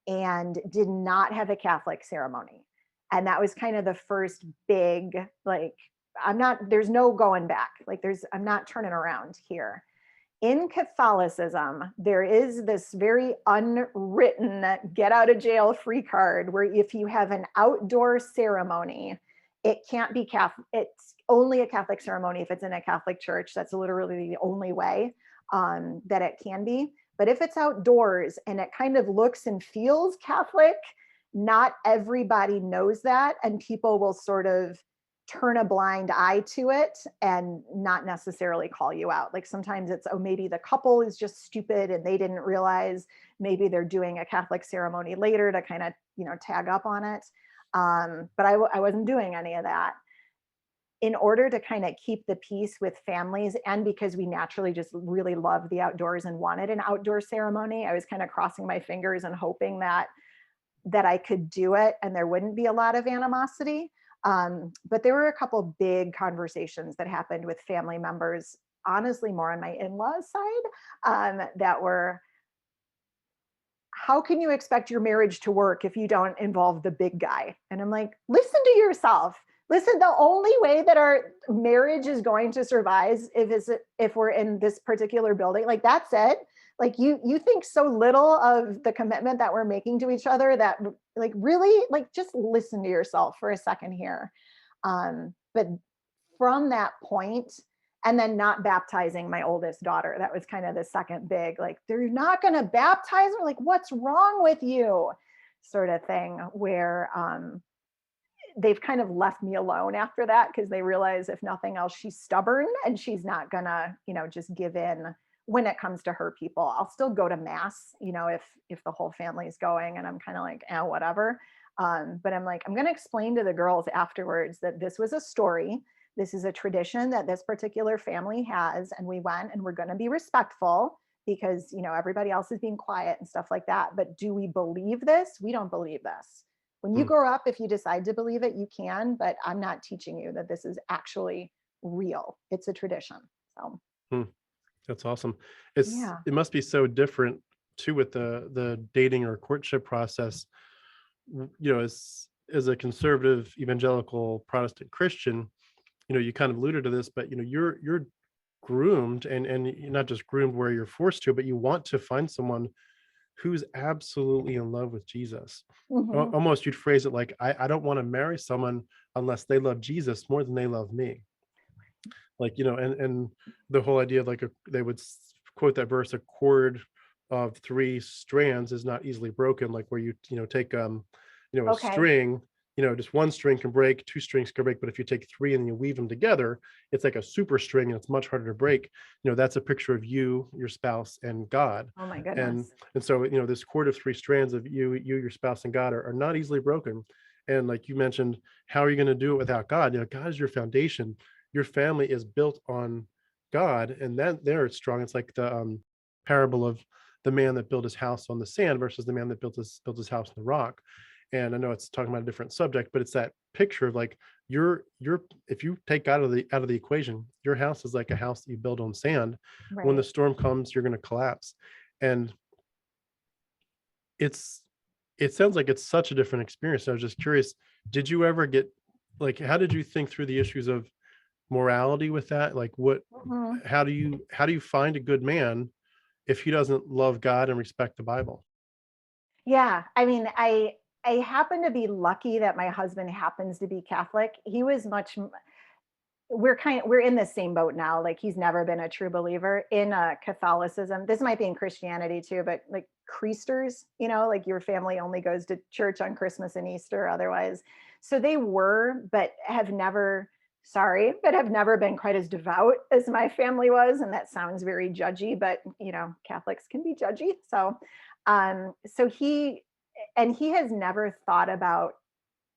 and did not have a Catholic ceremony, and that was kind of the first big like there's no going back. Like I'm not turning around here. In Catholicism, there is this very unwritten get out of jail free card where if you have an outdoor ceremony, it can't be Catholic. It's only a Catholic ceremony if it's in a Catholic church. That's literally the only way that it can be. But if it's outdoors and it kind of looks and feels Catholic, not everybody knows that. And people will sort of turn a blind eye to it and not necessarily call you out. Like sometimes it's, oh, maybe the couple is just stupid and they didn't realize maybe they're doing a Catholic ceremony later to kind of, tag up on it. But I wasn't doing any of that. In order to kind of keep the peace with families, and because we naturally just really loved the outdoors and wanted an outdoor ceremony, I was kind of crossing my fingers and hoping that I could do it and there wouldn't be a lot of animosity. But there were a couple big conversations that happened with family members, honestly, more on my in-laws side, that were, how can you expect your marriage to work if you don't involve the big guy? And I'm like, listen to yourself. Listen, the only way that our marriage is going to survive if we're in this particular building, like that's it. Like you think so little of the commitment that we're making to each other that like really like just listen to yourself for a second here. But from that point, and then not baptizing my oldest daughter, that was kind of the second big, like, they're not going to baptize her, like what's wrong with you, sort of thing, where they've kind of left me alone after that because they realize if nothing else she's stubborn and she's not gonna just give in when it comes to her people. I'll still go to mass if the whole family's going, and I'm kind of like whatever. But I'm like, I'm going to explain to the girls afterwards that this was a story. This is a tradition that this particular family has, and we went, and we're going to be respectful because everybody else is being quiet and stuff like that. But do we believe this? We don't believe this. When you Mm, grow up, if you decide to believe it, you can, but I'm not teaching you that this is actually real. It's a tradition. So mm. That's awesome. yeah. It must be so different too with the dating or courtship process. As a conservative evangelical Protestant Christian, you kind of alluded to this, but you're groomed, and you're not just groomed where you're forced to, but you want to find someone who's absolutely in love with Jesus. Mhm. Almost you'd phrase it like, I don't want to marry someone unless they love Jesus more than they love me. Like, and the whole idea of like they would quote that verse, a cord of three strands is not easily broken, like where take a Okay. string, just one string can break, two strings can break, but if you take three and you weave them together, it's like a super string and it's much harder to break. That's a picture of you, your spouse, and God. Oh my and goodness. and so this cord of three strands of you, your spouse, and God are not easily broken. And like you mentioned, how are you going to do it without God? God is your foundation. Your family is built on God, and that there it's strong. It's like the parable of the man that built his house on the sand versus the man that built his house on the rock. And I know it's talking about a different subject, but it's that picture of like your if you take God out of the equation, your house is like a house that you build on sand. When the Right. storm comes, you're going to collapse. And it's it sounds like it's such a different experience. I was just curious, did you ever get, like, how did you think through the issues of morality with that? Like, what Mhm. how do you find a good man if he doesn't love God and respect the Bible? Yeah, I mean, I happen to be lucky that my husband happens to be Catholic. He was we're in the same boat now. Like he's never been a true believer in Catholicism. This might be in Christianity too, but like Creasters, like your family only goes to church on Christmas and Easter otherwise. So they were, but have never, sorry, but have never been quite as devout as my family was. And that sounds very judgy, but Catholics can be judgy. So he has never thought about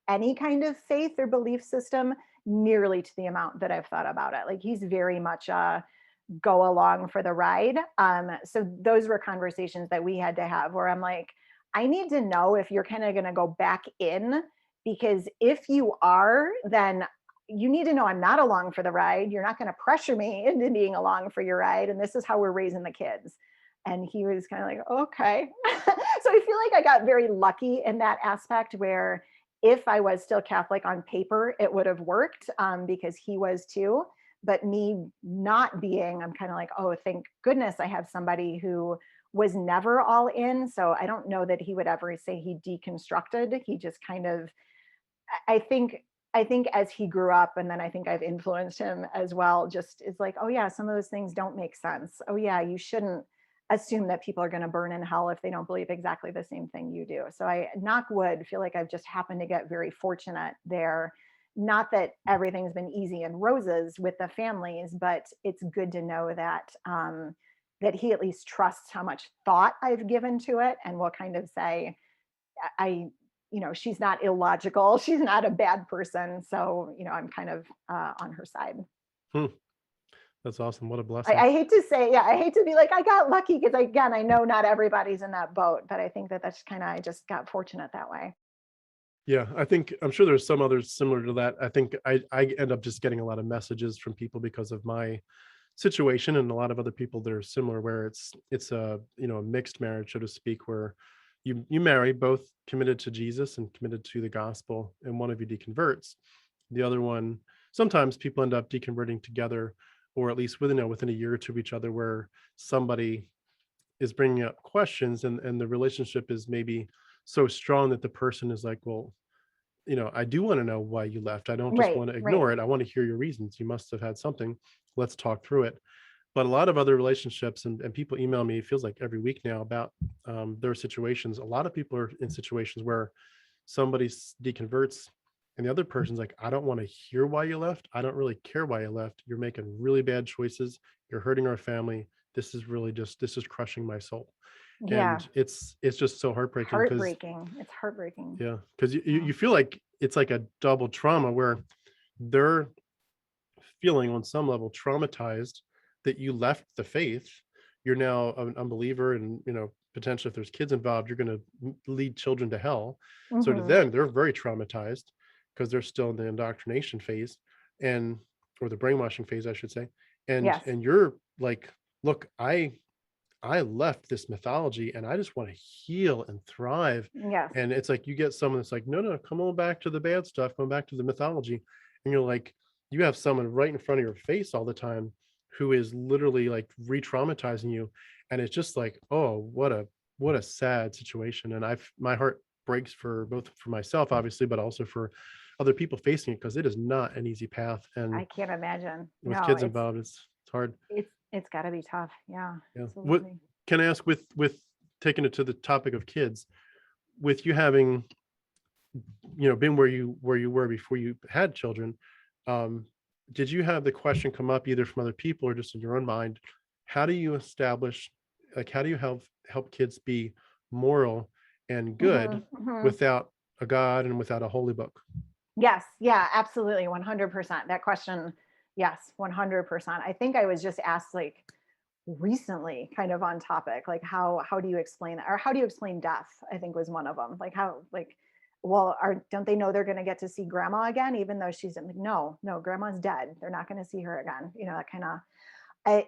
any kind of faith or belief system nearly to the amount that I've thought about it. Like he's very much go along for the ride. So those were conversations that we had to have where I'm like, I need to know if you're kind of going to go back in, because if you are, then you need to know I'm not along for the ride. You're not going to pressure me into being along for your ride. And this is how we're raising the kids. And he was kind of like, okay. So I feel like I got very lucky in that aspect where if I was still Catholic on paper, it would have worked because he was too. But me not being, I'm kind of like, oh, thank goodness I have somebody who was never all in. So I don't know that he would ever say he deconstructed. He just kind of, I think, I think as he grew up, and then I think I've influenced him as well, just is like, oh yeah, some of those things don't make sense. Oh yeah, you shouldn't assume that people are going to burn in hell if they don't believe exactly the same thing you do. So I, knock wood, feel like I've just happened to get very fortunate there. Not that everything's been easy and roses with the families, but it's good to know that that he at least trusts how much thought I've given to it, and will kind of say, I, she's not illogical. She's not a bad person. So, I'm kind of on her side. Hmm, that's awesome. What a I, blessing. I hate to say, yeah, I hate to be like, I got lucky because again, I know not everybody's in that boat, but I think that that's kind of, I just got fortunate that way. Yeah, I'm sure there's some others similar to that. I think I end up just getting a lot of messages from people because of my situation, and a lot of other people that are similar, where it's a mixed marriage, so to speak, where you marry both committed to Jesus and committed to the gospel, and one of you deconverts. The other one, sometimes people end up deconverting together, or at least within a year or two of each other, where somebody is bringing up questions, and the relationship is maybe so strong that the person is like, well, I do want to know why you left. I don't just Right, want to right. ignore it. I want to hear your reasons. You must have had something. Let's talk through it. But a lot of other relationships, and people email me, it feels like every week now, about their situations. A lot of people are in situations where somebody deconverts, and the other person's like, I don't want to hear why you left. I don't really care why you left. You're making really bad choices. You're hurting our family. This is crushing my soul. Yeah. And it's just so heartbreaking because, Heartbreaking. It's heartbreaking. yeah, because you, you Yeah. you feel like it's like a double trauma, where they're feeling on some level traumatized that you left the faith. You're now an unbeliever, and potentially if there's kids involved, you're going to lead children to hell. So to Hmm. them, they're very traumatized because they're still in the indoctrination phase, and or the brainwashing phase, I should say. and Yes. and you're like, look, I left this mythology and I just want to heal and thrive. Yes. And it's like you get someone that's like, no, no, come on back to the bad stuff, come back to the mythology. And you're like, you have someone right in front of your face all the time who is literally like re-traumatizing you. And it's just like, oh, what a sad situation. And my heart breaks for both for myself, obviously, but also for other people facing it, because it is not an easy path. And I can't imagine. with No, kids involved, it's hard. it's got to be tough. Yeah, Yeah. What absolutely. can I ask, with taking it to the topic of kids, with you having, been where you were before you had children, um, did you have the question come up either from other people or just in your own mind? How do you establish, like, how do you help kids be moral and good Hmm. Hmm. without a God and without a holy book? Yes, yeah, absolutely, 100%. That question, yes, 100%. I think I was just asked like recently, kind of on topic, like how do you explain that, or how do you explain death? I think was one of them. Like how, like, well, don't they know they're going to get to see grandma again, even though she's like, no, no, grandma's dead. They're not going to see her again. That kind of,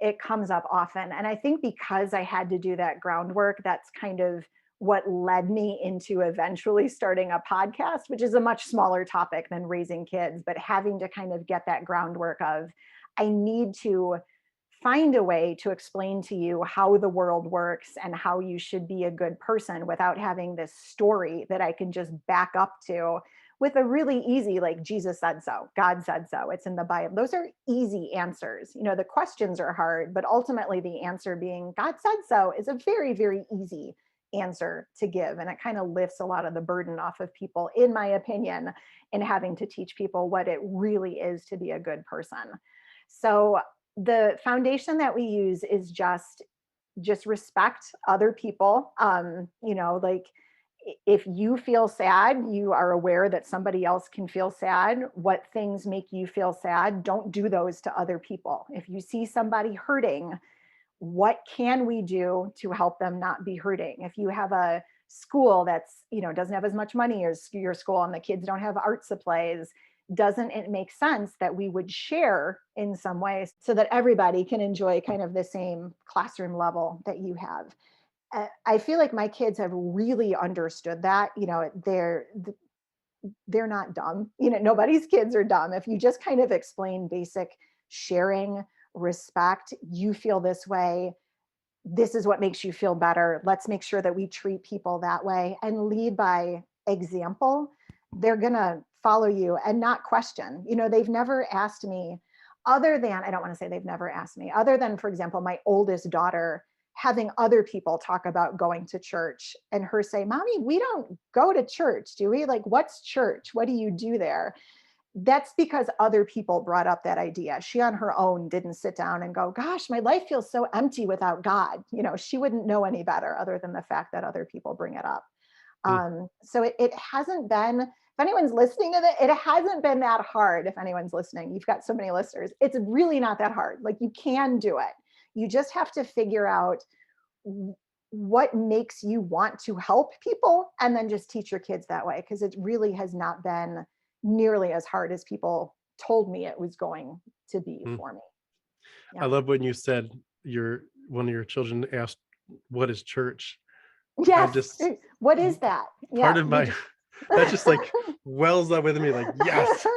it comes up often. And I think because I had to do that groundwork, that's kind of what led me into eventually starting a podcast, which is a much smaller topic than raising kids, but having to kind of get that groundwork of, I need to find a way to explain to you how the world works and how you should be a good person without having this story that I can just back up to with a really easy, like, Jesus said so, God said so, it's in the Bible. Those are easy answers. The questions are hard, but ultimately the answer being God said so is a very, very easy answer to give. And it kind of lifts a lot of the burden off of people, in my opinion, in having to teach people what it really is to be a good person. So the foundation that we use is just respect other people. Like, if you feel sad, you are aware that somebody else can feel sad. What things make you feel sad, don't do those to other people. If you see somebody hurting, what can we do to help them not be hurting? If you have a school that's, doesn't have as much money as your school, and the kids don't have art supplies, doesn't it make sense that we would share in some ways so that everybody can enjoy kind of the same classroom level that you have? I feel like my kids have really understood that. They're not dumb. Nobody's kids are dumb. If you just kind of explain basic sharing, respect, you feel this way, this is what makes you feel better, let's make sure that we treat people that way and lead by example, they're going to follow you and not question. They've never asked me, other than, I don't want to say they've never asked me, other than, for example, my oldest daughter having other people talk about going to church and her say, Mommy, we don't go to church, do we? Like, what's church? What do you do there? That's because other people brought up that idea. She on her own didn't sit down and go, gosh, my life feels so empty without God. She wouldn't know any better other than the fact that other people bring it up. Mm. So it hasn't been, if anyone's listening to it hasn't been that hard. If anyone's listening, you've got so many listeners, it's really not that hard. Like, you can do it. You just have to figure out what makes you want to help people, and then just teach your kids that way, because it really has not been nearly as hard as people told me it was going to be Mm. for me. I Yeah. love when you said one of your children asked, what is church? I Yes. just, What is that? part Yeah. of my, that just like wells up with me, like, yes,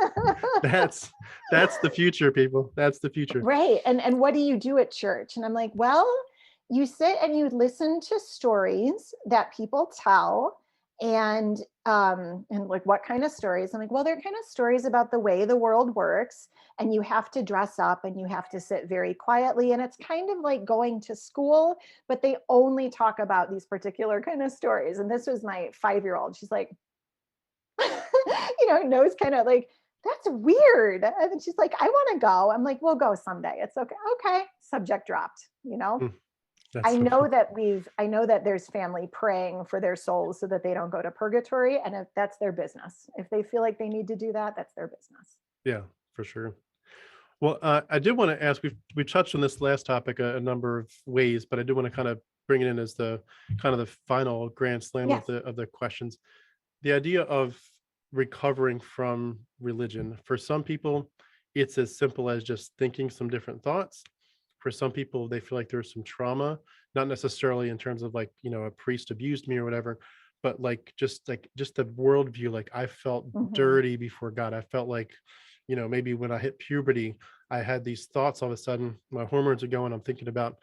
that's the future, people. That's the future. Right. And what do you do at church? And I'm like, well, you sit and you listen to stories that people tell. And like, what kind of stories? I'm like, well, they're kind of stories about the way the world works, and you have to dress up and you have to sit very quietly, and it's kind of like going to school, but they only talk about these particular kind of stories. And this was my 5-year-old. She's like, knows, kind of like, that's weird. And then she's like, I want to go. I'm like, we'll go someday. It's okay. Okay. Subject dropped. Mm. I That's so know cool. that I know that there's family praying for their souls so that they don't go to purgatory. And if that's their business, if they feel like they need to do that, that's their business. Yeah, for sure. Well, I did want to ask, we touched on this last topic a number of ways, but I do want to kind of bring it in as the kind of the final grand slam Yes. of the questions. The idea of recovering from religion. For some people, it's as simple as just thinking some different thoughts. For some people, they feel like there's some trauma, not necessarily in terms of like, a priest abused me or whatever, but like just the worldview. Like, I felt Hmm. dirty before God. I felt like, maybe when I hit puberty, I had these thoughts all of a sudden, my hormones are going, I'm thinking about,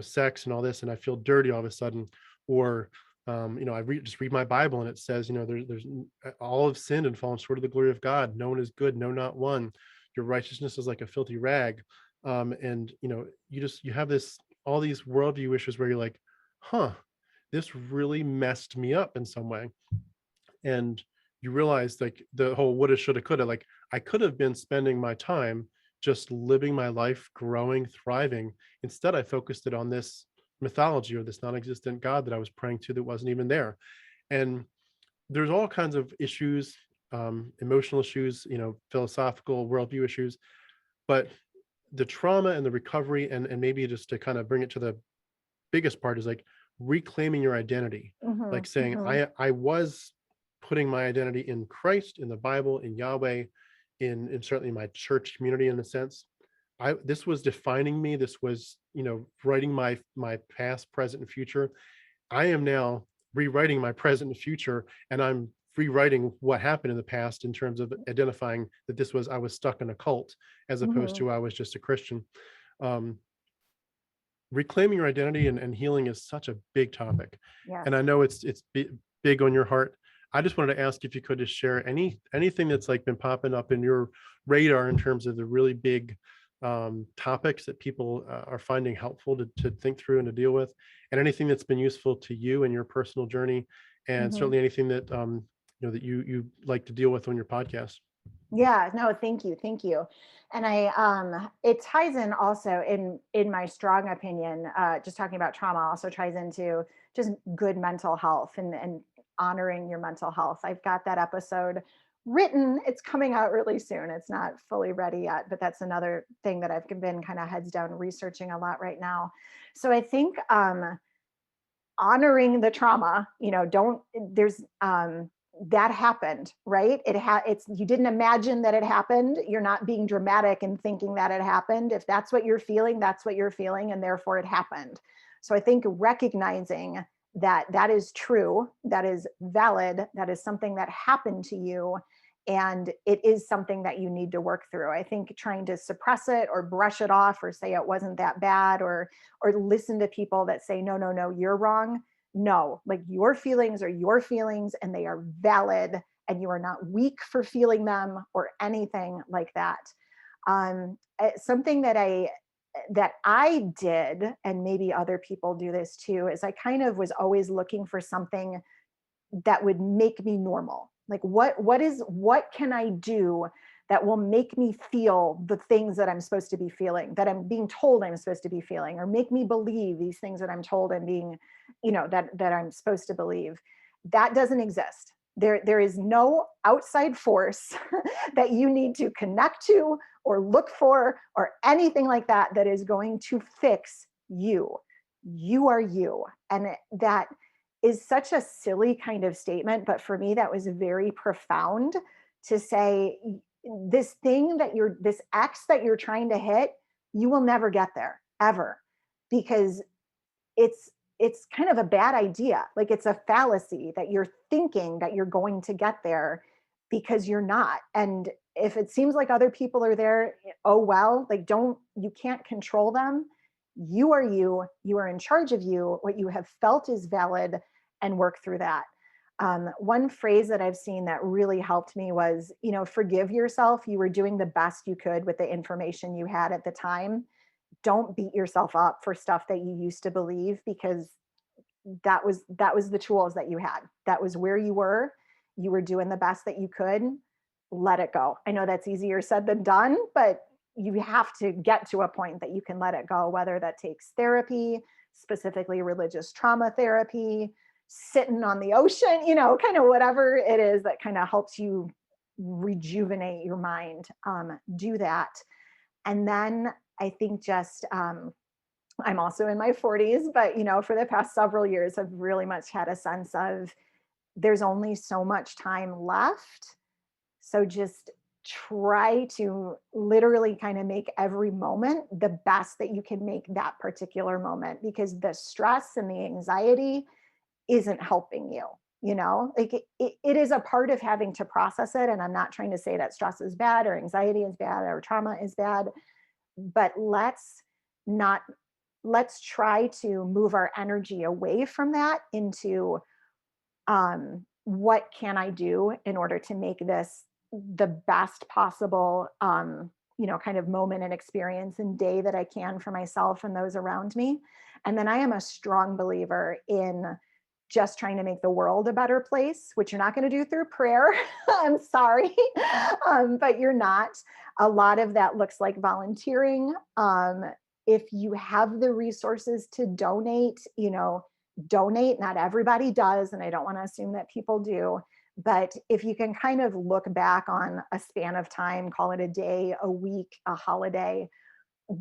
sex and all this, and I feel dirty all of a sudden. Or, just read my Bible, and it says, all have sinned and fallen short of the glory of God. No one is good, no, not one. Your righteousness is like a filthy rag. And, you have all these worldview issues where you're like, huh, this really messed me up in some way. And you realize, like, the whole woulda, shoulda, coulda, like, I could have been spending my time just living my life, growing, thriving. Instead, I focused it on this mythology or this non-existent God that I was praying to that wasn't even there. And there's all kinds of issues, emotional issues, philosophical worldview issues. But the trauma and the recovery, and maybe just to kind of bring it to the biggest part, is like reclaiming your identity, Hmm. like saying, Hmm. I was putting my identity in Christ, in the Bible, in Yahweh, in certainly my church community, in a sense. This was defining me. This was, writing my past, present, and future. I am now rewriting my present and future, and I'm rewriting what happened in the past in terms of identifying that I was stuck in a cult, as opposed Hmm. to I was just a Christian. Um, Reclaiming your identity and healing is such a big topic, Yes. and I know big on your heart. I just wanted to ask if you could just share anything that's like been popping up in your radar in terms of the really big topics that people are finding helpful to think through and to deal with, and anything that's been useful to you in your personal journey, and Hmm. certainly anything that that you like to deal with on your podcast. Yeah, no, thank you. Thank you. And it ties in also in my strong opinion, just talking about trauma also ties into just good mental health and honoring your mental health. I've got that episode written. It's coming out really soon. It's not fully ready yet, but that's another thing that I've been kind of heads down researching a lot right now. So I think honoring the trauma, don't there's that happened, right? It's, you didn't imagine that it happened. You're not being dramatic and thinking that it happened. If that's what you're feeling, that's what you're feeling, and therefore it happened. So I think recognizing that that is true, that is valid, that is something that happened to you, and it is something that you need to work through. I think trying to suppress it or brush it off or say it wasn't that bad, or listen to people that say, no, no, no, you're wrong. No, like, your feelings are your feelings and they are valid, and you are not weak for feeling them or anything like that. Something that I did, and maybe other people do this too, is I kind of was always looking for something that would make me normal. Like, what can I do that will make me feel the things that I'm supposed to be feeling, that I'm being told I'm supposed to be feeling, or make me believe these things that I'm told and being, that I'm supposed to believe. That doesn't exist. There is no outside force that you need to connect to or look for or anything like that that is going to fix you. You are you. And that is such a silly kind of statement, but for me that was very profound, to say, this X that you're trying to hit, you will never get there ever, because it's it's kind of a bad idea. Like, it's a fallacy that you're thinking that you're going to get there, because you're not. And if it seems like other people are there, oh well, like, don't you can't control them. You are you. You are in charge of you. What you have felt is valid, and work through that. One phrase that I've seen that really helped me was, forgive yourself. You were doing the best you could with the information you had at the time. Don't beat yourself up for stuff that you used to believe, because that was the tools that you had. That was where you were. You were doing the best that you could. Let it go. I know that's easier said than done, but you have to get to a point that you can let it go, whether that takes therapy, specifically religious trauma therapy, sitting on the ocean, kind of whatever it is that kind of helps you rejuvenate your mind. Do that. And then I think just I'm also in my 40s, but for the past several years, I've really much had a sense of there's only so much time left. So just try to literally kind of make every moment the best that you can make that particular moment, because the stress and the anxiety isn't helping you. like it is a part of having to process it. And I'm not trying to say that stress is bad or anxiety is bad or trauma is bad, but not, let's try to move our energy away from that into what can I do in order to make this the best possible, kind of moment and experience and day that I can for myself and those around me. And then I am a strong believer in just trying to make the world a better place, which you're not going to do through prayer. I'm sorry, but you're not. A lot of that looks like volunteering. If you have the resources to donate, donate. Not everybody does, and I don't want to assume that people do. But if you can kind of look back on a span of time, call it a day, a week, a holiday,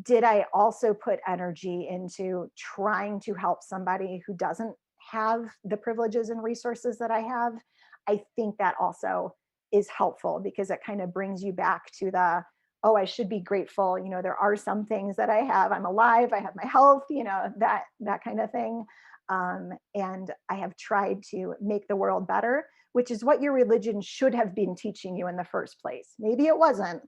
did I also put energy into trying to help somebody who doesn't have the privileges and resources that I have? I think that also is helpful, because it kind of brings you back to the, oh, I should be grateful. There are some things that I have. I'm alive. I have my health, that kind of thing. And I have tried to make the world better, which is what your religion should have been teaching you in the first place. Maybe it wasn't,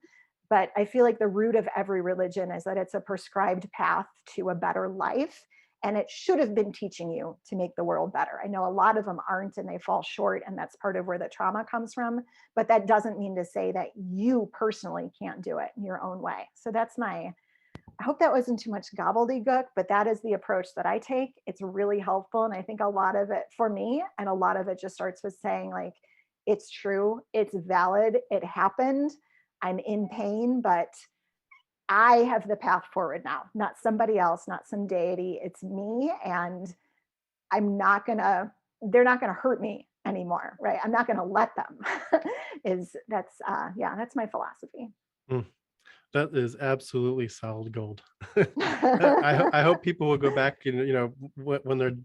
but I feel like the root of every religion is that it's a prescribed path to a better life. And it should have been teaching you to make the world better. I know a lot of them aren't, and they fall short, and that's part of where the trauma comes from. But that doesn't mean to say that you personally can't do it in your own way. So that's I hope that wasn't too much gobbledygook, but that is the approach that I take. It's really helpful. And I think a lot of it for me, and a lot of it just starts with saying, like, it's true, it's valid, it happened, I'm in pain, but I have the path forward now, not somebody else, not some deity. It's me, and they're not gonna hurt me anymore, right? I'm not gonna let them. That's my philosophy. Mm, that is absolutely solid gold. I hope people will go back and, when they're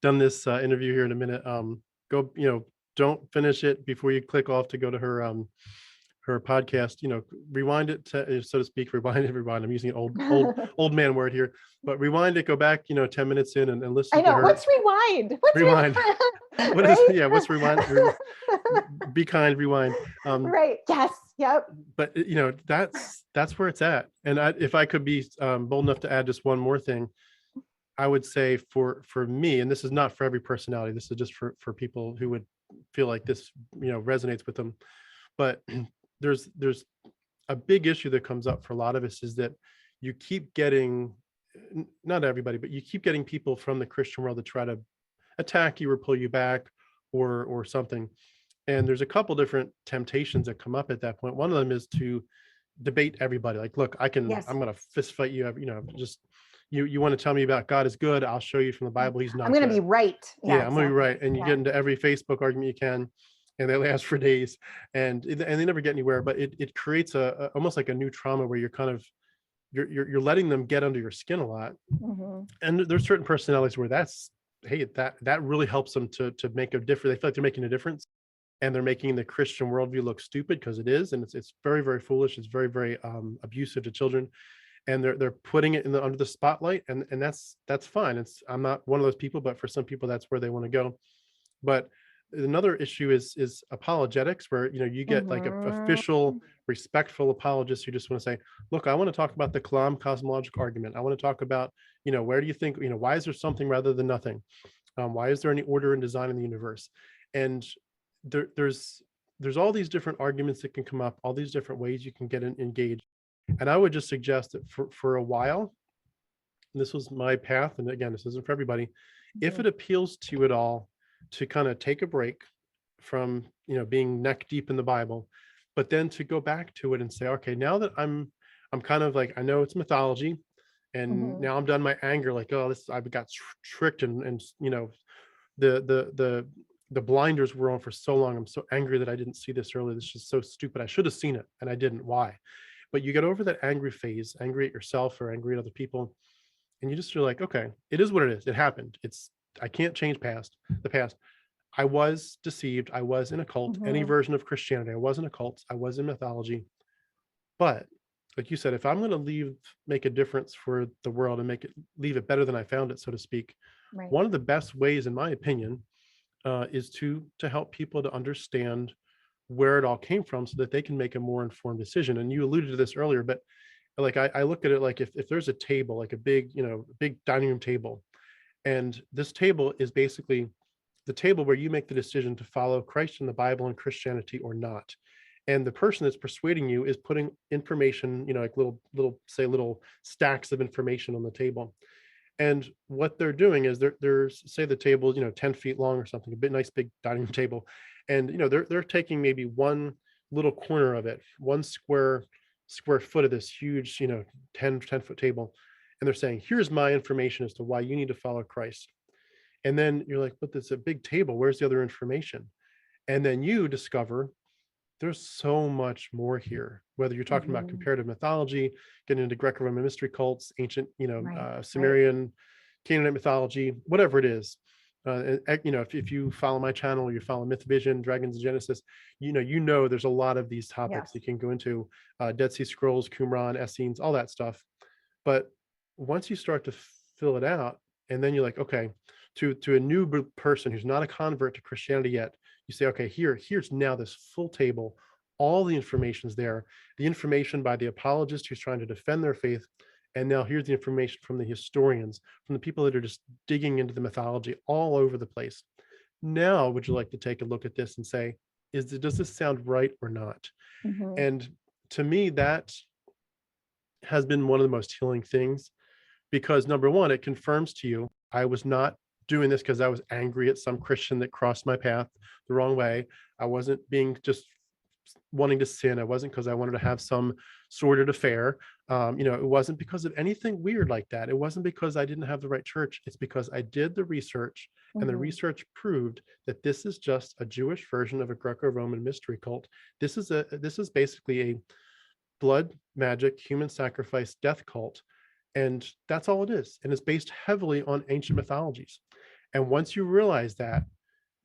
done this interview here in a minute, go, don't finish it before you click off to go to her podcast, rewind it to, so to speak, rewind it, rewind. I'm using an old man word here, but rewind it, go back, 10 minutes in and listen I to know. her. What's rewind? Rewind. What is, right? yeah, what's rewind? Be kind, rewind. Right. Yes. Yep. But that's where it's at. And if I could be bold enough to add just one more thing, I would say for me, and this is not for every personality, this is just for people who would feel like this, resonates with them. But there's a big issue that comes up for a lot of us, is that you keep getting, not everybody, but you keep getting people from the Christian world to try to attack you or pull you back or something. And there's a couple different temptations that come up at that point. One of them is to debate everybody. Like, look, Yes. I'm going to fist fight you. Just you want to tell me about God is good. I'll show you from the Bible he's not. I'm going to be right. Yeah, I'm going to be right. And you get into every Facebook argument you can, and they last for days, and they never get anywhere. But it creates a almost like a new trauma where you're kind of you're letting them get under your skin a lot. Mm-hmm. And there's certain personalities where that really helps them to make a difference. They feel like they're making a difference, and they're making the Christian worldview look stupid, because it is, and it's very, very foolish. It's very, very abusive to children, and they're putting it under the spotlight, and that's fine. I'm not one of those people, but for some people that's where they want to go. But another issue is apologetics, where you get like an official, respectful apologists who just want to say, look, I want to talk about the Kalam cosmological argument. I want to talk about, where do you think, why is there something rather than nothing? Why is there any order and design in the universe? And there's all these different arguments that can come up, all these different ways you can get engaged. And I would just suggest that for a while, and this was my path, and again, this isn't for everybody, if it appeals to you at all, to kind of take a break from being neck deep in the Bible, but then to go back to it and say, okay, now that I'm kind of like, I know it's mythology, and now I'm done my anger, like, oh, this, I've got tricked, and the blinders were on for so long. I'm so angry that I didn't see this earlier. This is just so stupid. I should have seen it and I didn't. Why? But you get over that angry phase, angry at yourself or angry at other people, and you just feel like, okay, it is what it is. It happened. I can't change the past. I was deceived. I was in a cult, any version of Christianity. I was in a cult. I was in mythology. But like you said, if I'm going to make a difference for the world and leave it better than I found it, so to speak, Right. one of the best ways, in my opinion, is to help people to understand where it all came from so that they can make a more informed decision. And you alluded to this earlier, but like I look at it like if there's a table, like a big, big dining room table, and this table is basically the table where you make the decision to follow Christ and the Bible and Christianity or not. And the person that's persuading you is putting information, like little stacks of information on the table. And what they're doing is they're say the table, 10 feet long or something, a bit nice big dining room table. And they're taking maybe one little corner of it, one square foot of this huge, 10 foot table. And they're saying, here's my information as to why you need to follow Christ. And then you're like, but there's a big table. Where's the other information? And then you discover there's so much more here, whether you're talking about Mhm. comparative mythology, getting into Greco-Roman mystery cults, ancient, Right. Right. Sumerian, Canaanite mythology, whatever it is. If you follow my channel, you follow Myth Vision, Dragons of Genesis, there's a lot of these topics Yes. you can go into, Dead Sea Scrolls, Qumran, Essenes, all that stuff. But once you start to fill it out, and then you're like, okay, to a new person who's not a convert to Christianity yet, you say, okay, here's now this full table, all the information's there, the information by the apologist who's trying to defend their faith, and now here's the information from the historians, from the people that are just digging into the mythology all over the place. Now, would you like to take a look at this and say, does this sound right or not? Mhm. And to me, that has been one of the most healing things, because number one, it confirms to you, I was not doing this because I was angry at some Christian that crossed my path the wrong way. I wasn't being just wanting to sin. I wasn't because I wanted to have some sordid affair. It wasn't because of anything weird like that. It wasn't because I didn't have the right church. It's because I did the research, and the Mhm. research proved that this is just a Jewish version of a Greco-Roman mystery cult. This is basically a blood magic, human sacrifice, death cult. And that's all it is. And it's based heavily on ancient mythologies. And once you realize that,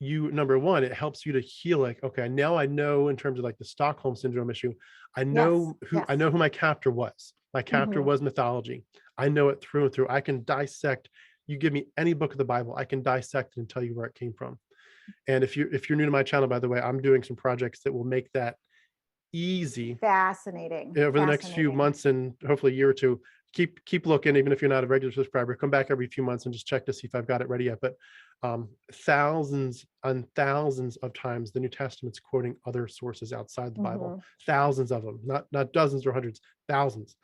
number one, it helps you to heal, like, okay, now I know in terms of like the Stockholm syndrome issue, I Yes. know Yes. who my captor was. My captor Mhm. was mythology. I know it through and through. I can dissect. You give me any book of the Bible, I can dissect it and tell you where it came from. And if you're new to my channel, by the way, I'm doing some projects that will make that easy Fascinating. over the next few Fascinating. months, and hopefully a year or two. Keep looking, even if you're not a regular subscriber, come back every few months and just check to see if I've got it ready yet. But thousands and thousands of times the New Testament's quoting other sources outside the Bible, Mhm. thousands of them, not dozens or hundreds, thousands.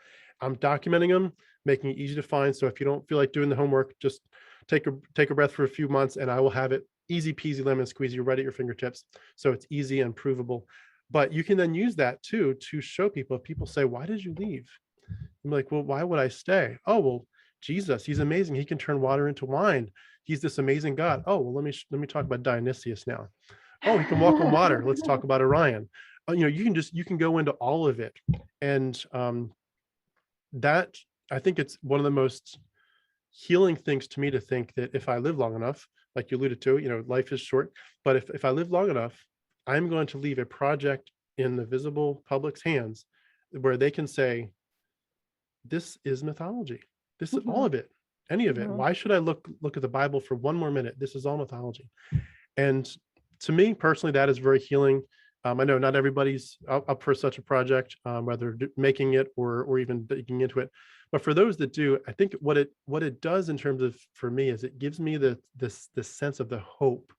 I'm documenting them, making it easy to find. So if you don't feel like doing the homework, just take a breath for a few months, and I will have it easy peasy lemon squeezy right at your fingertips. So it's easy and provable. But you can then use that too to show people. If people say, why did you leave? I'm like, well, why would I stay? Oh, well, Jesus, he's amazing. He can turn water into wine. He's this amazing God. Oh, well, let me talk about Dionysius now. Oh, he can walk on water. Let's talk about Orion. You can go into all of it. And that, I think it's one of the most healing things to me, to think that if I live long enough, like you alluded to, life is short, but if I live long enough, I'm going to leave a project in the visible public's hands where they can say, this is mythology. This is all Mhm. of it, any of it. Mhm. Why should I look at the Bible for one more minute? This is all mythology. And to me personally, that is very healing. I know not everybody's up for such a project, whether making it or even digging into it. But for those that do, I think what it does in terms of, for me, is it gives me this sense of the hope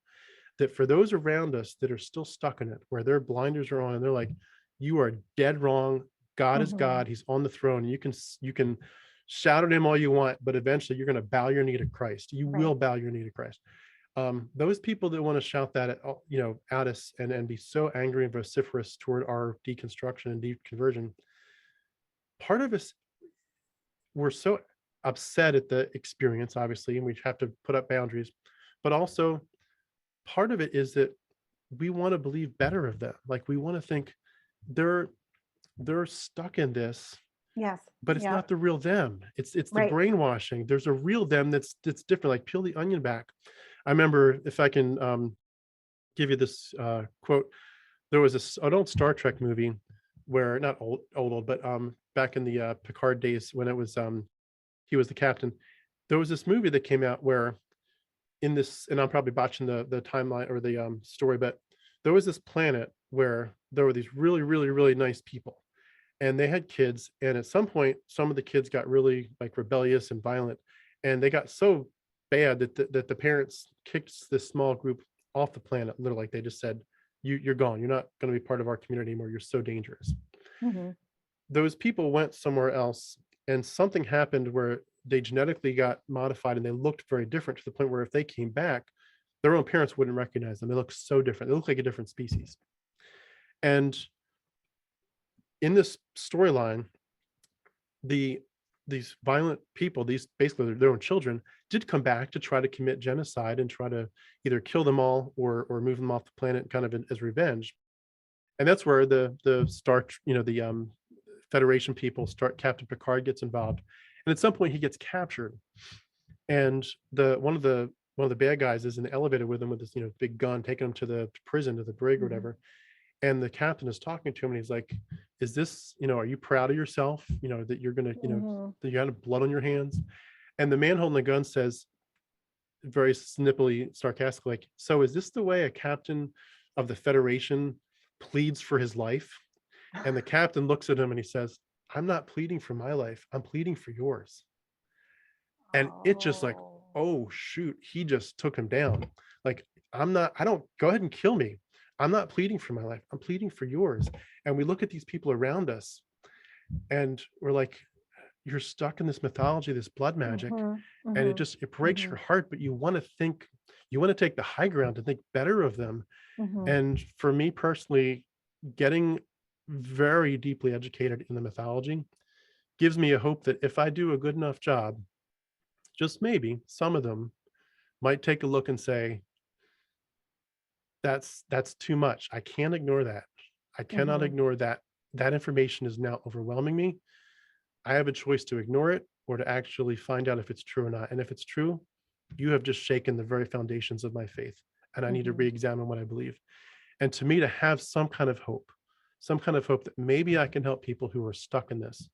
that for those around us that are still stuck in it, where their blinders are on and they're like, you are dead wrong. God is Mhm. God. He's on the throne. You can shout at him all you want, but eventually you're going to bow your knee to Christ. You will Right. bow your knee to Christ. Those people that want to shout that at us, and be so angry and vociferous toward our deconstruction and deconversion, part of us, we're so upset at the experience, obviously, and we have to put up boundaries, but also part of it is that we want to believe better of them. Like, we want to think they're they're stuck in this, Yes. but it's Yep. not the real them. It's the Right. brainwashing. There's a real them that's different. Like, peel the onion back. I remember, if I can give you this quote, there was an old Star Trek movie where, not old, but back in the Picard days, when it was he was the captain. There was this movie that came out where in this, and I'm probably botching the timeline or the story, but there was this planet where there were these really, really, really nice people, and they had kids. And at some point, some of the kids got really like rebellious and violent, and they got so bad that the parents kicked this small group off the planet. Literally, like they just said, you're gone. You're not going to be part of our community anymore. You're so dangerous. Mhm. Those people went somewhere else, and something happened where they genetically got modified and they looked very different, to the point where if they came back, their own parents wouldn't recognize them. They look so different. They look like a different species. And in this storyline, the these violent people, these basically their own children, did come back to try to commit genocide and try to either kill them all or move them off the planet, kind of as revenge. And that's where the Star, the Federation people start. Captain Picard gets involved, and at some point he gets captured, and the one of the bad guys is in the elevator with him with this big gun, taking him to the prison, to the brig or Mhm. whatever. And the captain is talking to him, and he's like, is this, are you proud of yourself, that you're gonna, Mhm. that you had blood on your hands? And the man holding the gun says, very snippily, sarcastically, like, so is this the way a captain of the Federation pleads for his life? And the captain looks at him and he says, I'm not pleading for my life, I'm pleading for yours. And it just like, Oh. oh shoot, he just took him down. Like, I don't, go ahead and kill me. I'm not pleading for my life, I'm pleading for yours. And we look at these people around us and we're like, you're stuck in this mythology, this blood magic, Mhm. and Mhm. it breaks your Mhm. heart, but you want to think, you want to take the high ground and think better of them. Mhm. And for me personally, getting very deeply educated in the mythology gives me a hope that if I do a good enough job, just maybe some of them might take a look and say, that's too much. I can't ignore that. I cannot Mhm. ignore that. That information is now overwhelming me. I have a choice to ignore it or to actually find out if it's true or not. And if it's true, you have just shaken the very foundations of my faith, and I need to Mhm. re-examine what I believe. And to me, to have some kind of hope that maybe I can help people who are stuck in this,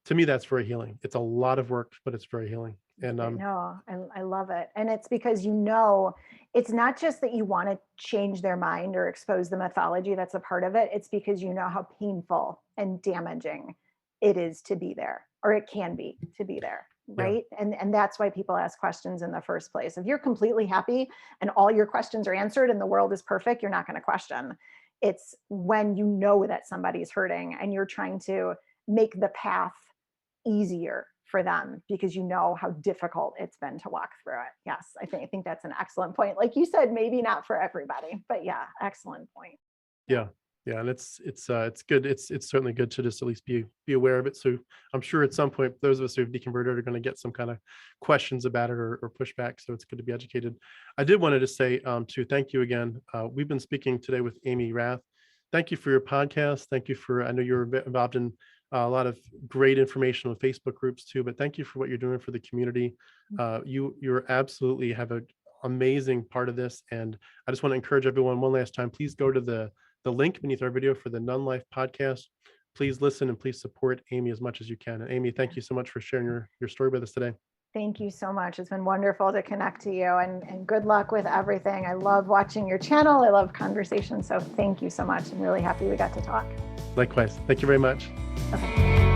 to me, that's very healing. It's a lot of work, but it's very healing. And No, I love it. And it's because it's not just that you want to change their mind or expose the mythology, that's a part of it. It's because you know how painful and damaging it is to be there, or it can be to be there. yeah, Right. And that's why people ask questions in the first place. If you're completely happy and all your questions are answered and the world is perfect, you're not going to question. It's when you know that somebody's hurting and you're trying to make the path easier for them because you know how difficult it's been to walk through it. Yes, I think that's an excellent point. Like you said, maybe not for everybody, but yeah, excellent point. Yeah. yeah, yeah. And it's good. It's certainly good to just at least be aware of it. So I'm sure at some point those of us who have deconverted are going to get some kind of questions about it or pushback. So it's good to be educated. I did wanted to say to thank you again. We've been speaking today with Amy Rath. Thank you for your podcast. Thank you for, I know you're involved in a lot of great information on Facebook groups too, but thank you for what you're doing for the community. You're absolutely have an amazing part of this. And I just want to encourage everyone one last time, please go to the link beneath our video for the None Life podcast. Please listen and please support Amy as much as you can. And Amy, thank you so much for sharing your story with us today. Thank you so much. It's been wonderful to connect to you, and good luck with everything. I love watching your channel. I love conversation. So thank you so much. I'm really happy we got to talk. Likewise. Thank you very much. Okay.